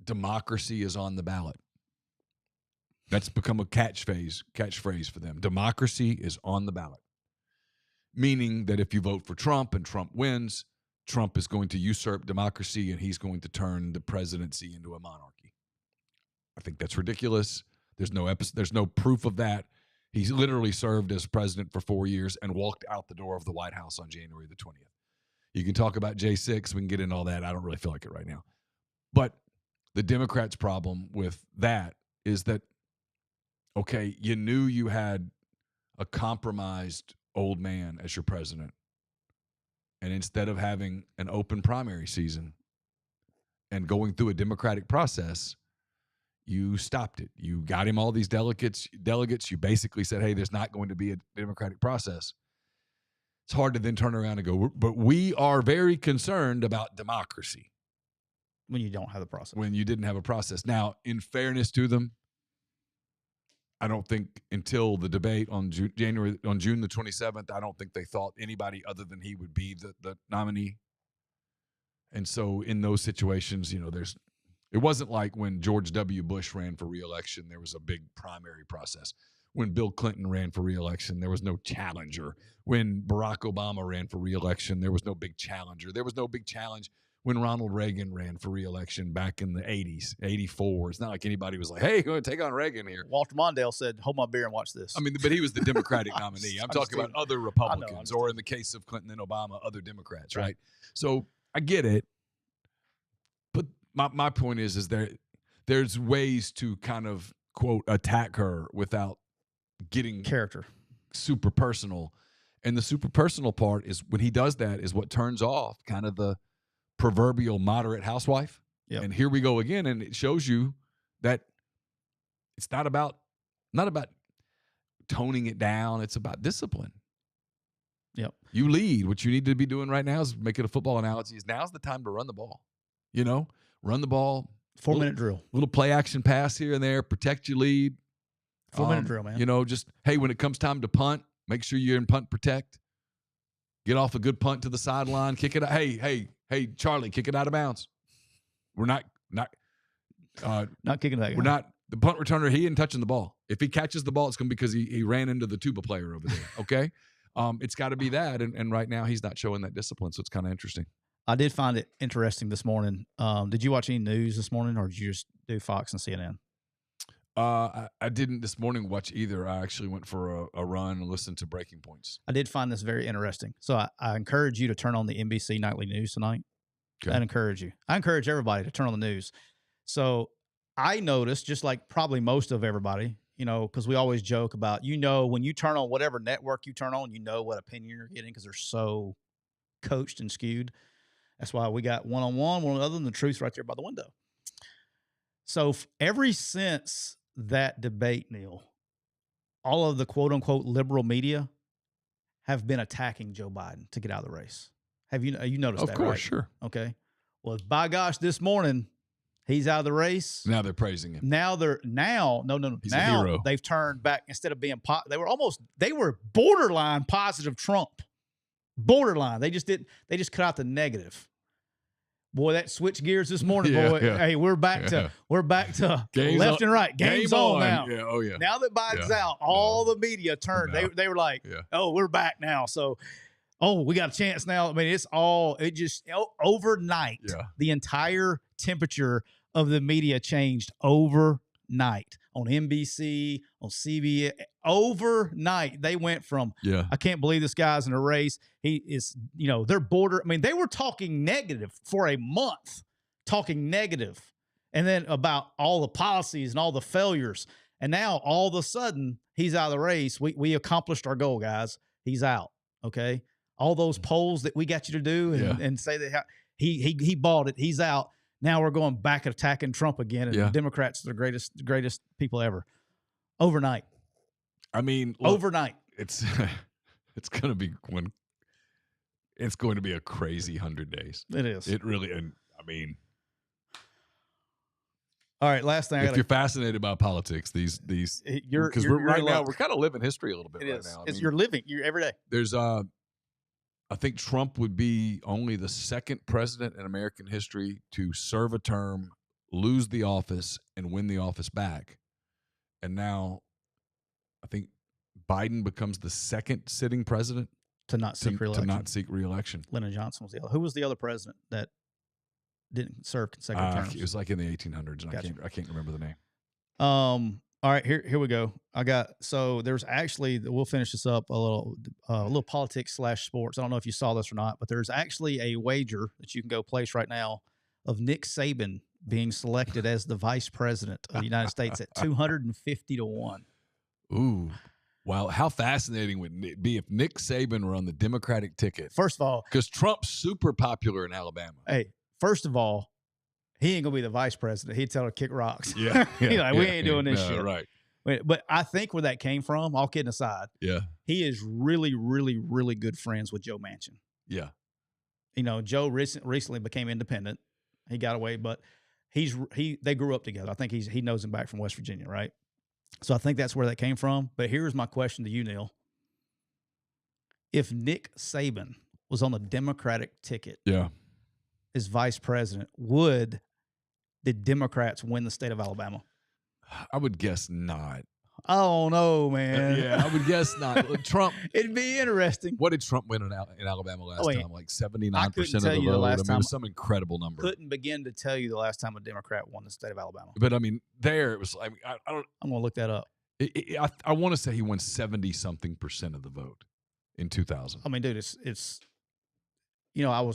democracy is on the ballot. That's become a catchphrase for them. Democracy is on the ballot. Meaning that if you vote for Trump and Trump wins, Trump is going to usurp democracy and he's going to turn the presidency into a monarchy. I think that's ridiculous. There's no proof of that. He's literally served as president for 4 years and walked out the door of the White House on January the 20th. You can talk about J6. We can get into all that. I don't really feel like it right now. But the Democrats' problem with that is that, okay, you knew you had a compromised old man as your president. And instead of having an open primary season and going through a democratic process, you stopped it. You got him all these delegates. You basically said, hey, there's not going to be a democratic process. It's hard to then turn around and go, but we are very concerned about democracy. When you don't have the process. When you didn't have a process. Now, in fairness to them, I don't think until the debate on June the 27th, I don't think they thought anybody other than he would be the nominee. And so in those situations, it wasn't like when George W. Bush ran for re-election, there was a big primary process. When Bill Clinton ran for re-election, there was no challenger. When Barack Obama ran for re-election, there was no big challenger. There was no big challenge when Ronald Reagan ran for re-election back in the 80s, 84. It's not like anybody was like, hey, you're going to take on Reagan here. Walter Mondale said, hold my beer and watch this. I mean, but he was the Democratic nominee. I'm talking about other Republicans, or in the case of Clinton and Obama, other Democrats, right? So I get it. But my point is there's ways to kind of, quote, attack her without getting character super personal. And the super personal part is when he does that is what turns off kind of the proverbial moderate housewife. Yep. And here we go again. And it shows you that it's not about toning it down. It's about discipline. Yep. You lead. What you need to be doing right now is make it a football analogy. Now's the time to run the ball. Run the ball. 4-minute drill. Little play action pass here and there. Protect your lead. 4-minute drill, man. Just, hey, when it comes time to punt, make sure you're in punt protect. Get off a good punt to the sideline. Kick it out. Hey, Charlie, kick it out of bounds. We're not kicking that guy. We're not the punt returner. He isn't touching the ball. If he catches the ball, it's going to be because he ran into the tuba player over there. Okay, it's got to be that. And right now he's not showing that discipline, so it's kind of interesting. I did find it interesting this morning. Did you watch any news this morning, or did you just do Fox and CNN? I didn't this morning watch either. I actually went for a run and listened to Breaking Points. I did find this very interesting. So I encourage you to turn on the NBC Nightly News tonight. Okay. I encourage everybody to turn on the news. So I noticed, just like probably most of everybody, because we always joke about, when you turn on whatever network you turn on, what opinion you're getting because they're so coached and skewed. That's why we got one-on-one, one other than the truth right there by the window. So ever since that debate, Neal, all of the quote-unquote liberal media have been attacking Joe Biden to get out of the race. Have you noticed that? Of course, right? Sure. Okay. Well, by gosh, this morning he's out of the race. Now they're praising him. Now He's a hero. They've turned back. Instead of being they were borderline positive Trump. Borderline. They just cut out the negative. Boy, that switched gears this morning, boy. Yeah. Hey, we're back to left and right. Game's on now. Yeah, oh yeah. Now that Biden's out, all the media turned. No. They were like, oh, we're back now. So, we got a chance now. I mean, overnight, the entire temperature of the media changed overnight on NBC, on CBS. Overnight, they went from, I can't believe this guy's in a race. He is, they're border. I mean, they were talking negative for a month talking negative, and then about all the policies and all the failures. And now all of a sudden he's out of the race. We accomplished our goal, guys. He's out. Okay. All those polls that we got you to do and say that he bought it. He's out. Now we're going back and attacking Trump again. And the Democrats are the greatest people ever. Overnight. I mean, look, overnight. It's going to be a crazy 100 days. It is. It really, and I mean, all right. Last thing, if you're fascinated by politics, these because right now we're kind of living history a little bit right now. You're living every day. There's I think Trump would be only the second president in American history to serve a term, lose the office, and win the office back. And now I think Biden becomes the second sitting president to not seek re-election. Lyndon Johnson was the other. Who was the other president that didn't serve consecutive terms? It was like in the 1800s. And Gotcha. I can't remember the name. All right, here we go. So there's actually, we'll finish this up a little politics / sports. I don't know if you saw this or not, but there's actually a wager that you can go place right now of Nick Saban being selected as the vice president of the United States at 250 to 1. Ooh. Wow. How fascinating would it be if Nick Saban were on the Democratic ticket? First of all, because Trump's super popular in Alabama. Hey, first of all, he ain't gonna be the vice president. He'd tell her to kick rocks. Yeah, we ain't doing this shit. Right. But I think where that came from, all kidding aside, he is really, really, really good friends with Joe Manchin. Yeah. Joe recently became independent. He got away, but they grew up together. I think he knows him back from West Virginia, right? So I think that's where that came from. But here's my question to you, Neal. If Nick Saban was on the Democratic ticket as vice president, would the Democrats win the state of Alabama? I would guess not. I don't know, man. I would guess not. Trump. It'd be interesting. What did Trump win in Alabama last time? Like 79% of the vote. It was some incredible number. Couldn't begin to tell you the last time a Democrat won the state of Alabama. But I mean, there it was. I don't. I'm gonna look that up. I want to say he won 70-something% of the vote in 2000. I mean, dude, it's. I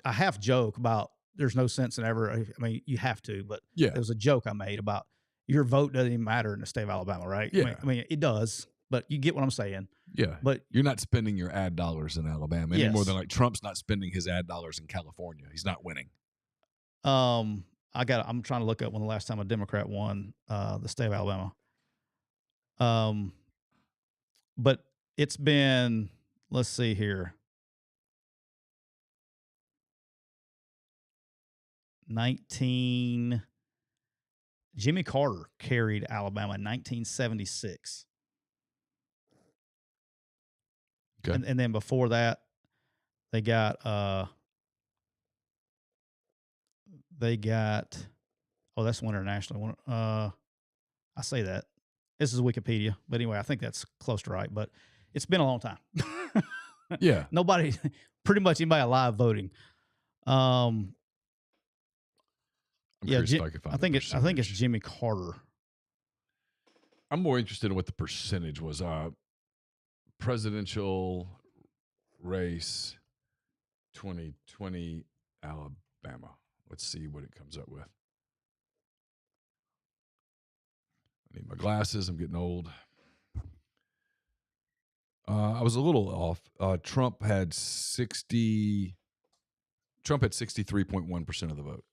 half joke about there's no sense in ever. I mean, you have to, but it was a joke I made about. Your vote doesn't even matter in the state of Alabama, right? Yeah. I mean, it does, but you get what I'm saying. Yeah. But you're not spending your ad dollars in Alabama any more than like Trump's not spending his ad dollars in California. He's not winning. I'm trying to look up when the last time a Democrat won the state of Alabama. But it's been, let's see here. 19 Jimmy Carter carried Alabama in 1976. Okay. And then before that, they got oh, that's one international. I say that. This is Wikipedia. But anyway, I think that's close to right. But it's been a long time. Yeah. Nobody, pretty much anybody alive voting. I think it's Jimmy Carter. I'm more interested in what the percentage was. Presidential race 2020 Alabama. Let's see what it comes up with. I need my glasses. I'm getting old. I was a little off. Trump had 63.1% of the vote.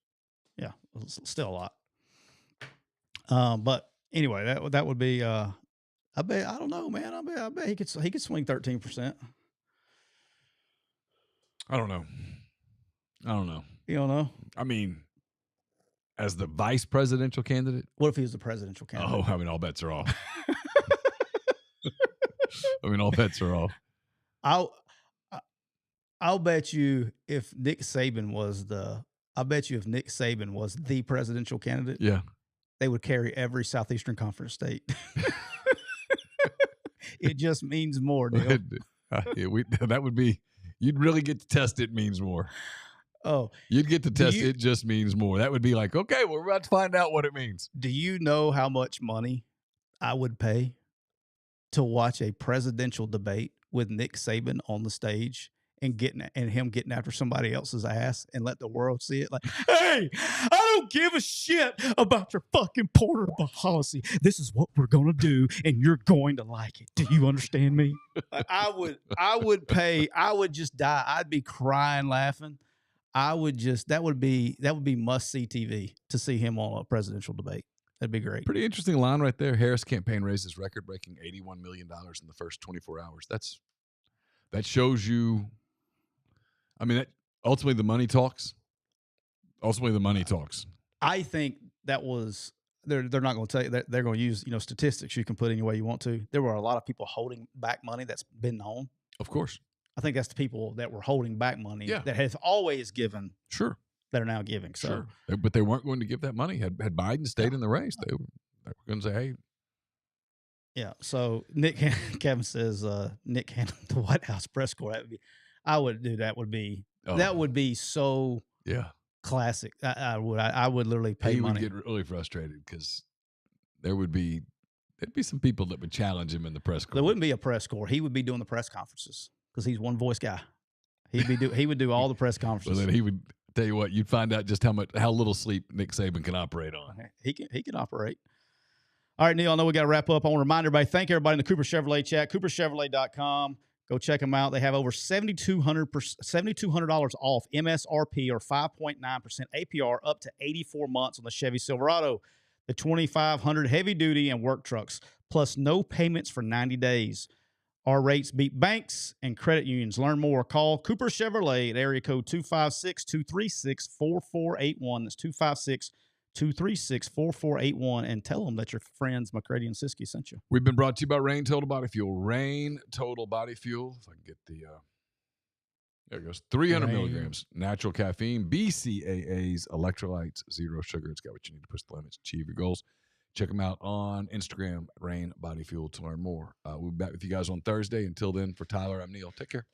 Yeah, still a lot. But anyway, that would be. I don't know, man. I bet he could swing 13%. I don't know. You don't know? I mean, as the vice presidential candidate. What if he was the presidential candidate? Oh, I mean, all bets are off. All bets are off. I'll bet you if Nick Saban was the presidential candidate, they would carry every Southeastern Conference state. It just means more, Neal. That would be, you'd really get to test it means more. Oh, you'd get to test it just means more. That would be like, okay, well, we're about to find out what it means. Do you know how much money I would pay to watch a presidential debate with Nick Saban on the stage and him getting after somebody else's ass and let the world see it. Like, hey, I don't give a shit about your fucking porter policy. This is what we're gonna do, and you're going to like it. Do you understand me? I would just die. I'd be crying, laughing. That would be must see TV to see him on a presidential debate. That'd be great. Pretty interesting line right there. Harris campaign raises record-breaking $81 million in the first 24 hours. That shows you. I mean, ultimately the money talks. Ultimately, the money talks. I think that was they're not going to tell you that they're going to use statistics you can put any way you want to. There were a lot of people holding back money that's been known. Of course. I think that's the people that were holding back money that have always given. Sure. That are now giving. So. Sure. But they weren't going to give that money. Had Biden stayed in the race, they were going to say, hey. Yeah. So Kevin says Nick handled the White House press corps. I would do that. That would be so classic. I would literally pay money. He would get really frustrated because there'd be some people that would challenge him in the press corps. There wouldn't be a press corps. He would be doing the press conferences because he's one voice guy. He would do all the press conferences. Well, then he would tell you what, you'd find out just how little sleep Nick Saban can operate on. He can operate. All right, Neal, I know we got to wrap up. I want to remind everybody, thank everybody in the Cooper Chevrolet chat, cooperchevrolet.com. Go check them out. They have over $7,200 off MSRP or 5.9% APR up to 84 months on the Chevy Silverado, the 2500 heavy duty and work trucks, plus no payments for 90 days. Our rates beat banks and credit unions. Learn more. Call Cooper Chevrolet at area code 256-236-4481. That's 256-236-4481. And tell them that your friends McCready and Siskey sent you. We've been brought to you by Rain Total Body Fuel. Rain Total Body Fuel. If I can get the there it goes. 300 milligrams natural caffeine, BCAAs, electrolytes, zero sugar. It's got what you need to push the limits, achieve your goals. Check them out on Instagram, Rain Body Fuel, to learn more. We'll be back with you guys on Thursday. Until then, for Tyler, I'm Neal. Take care.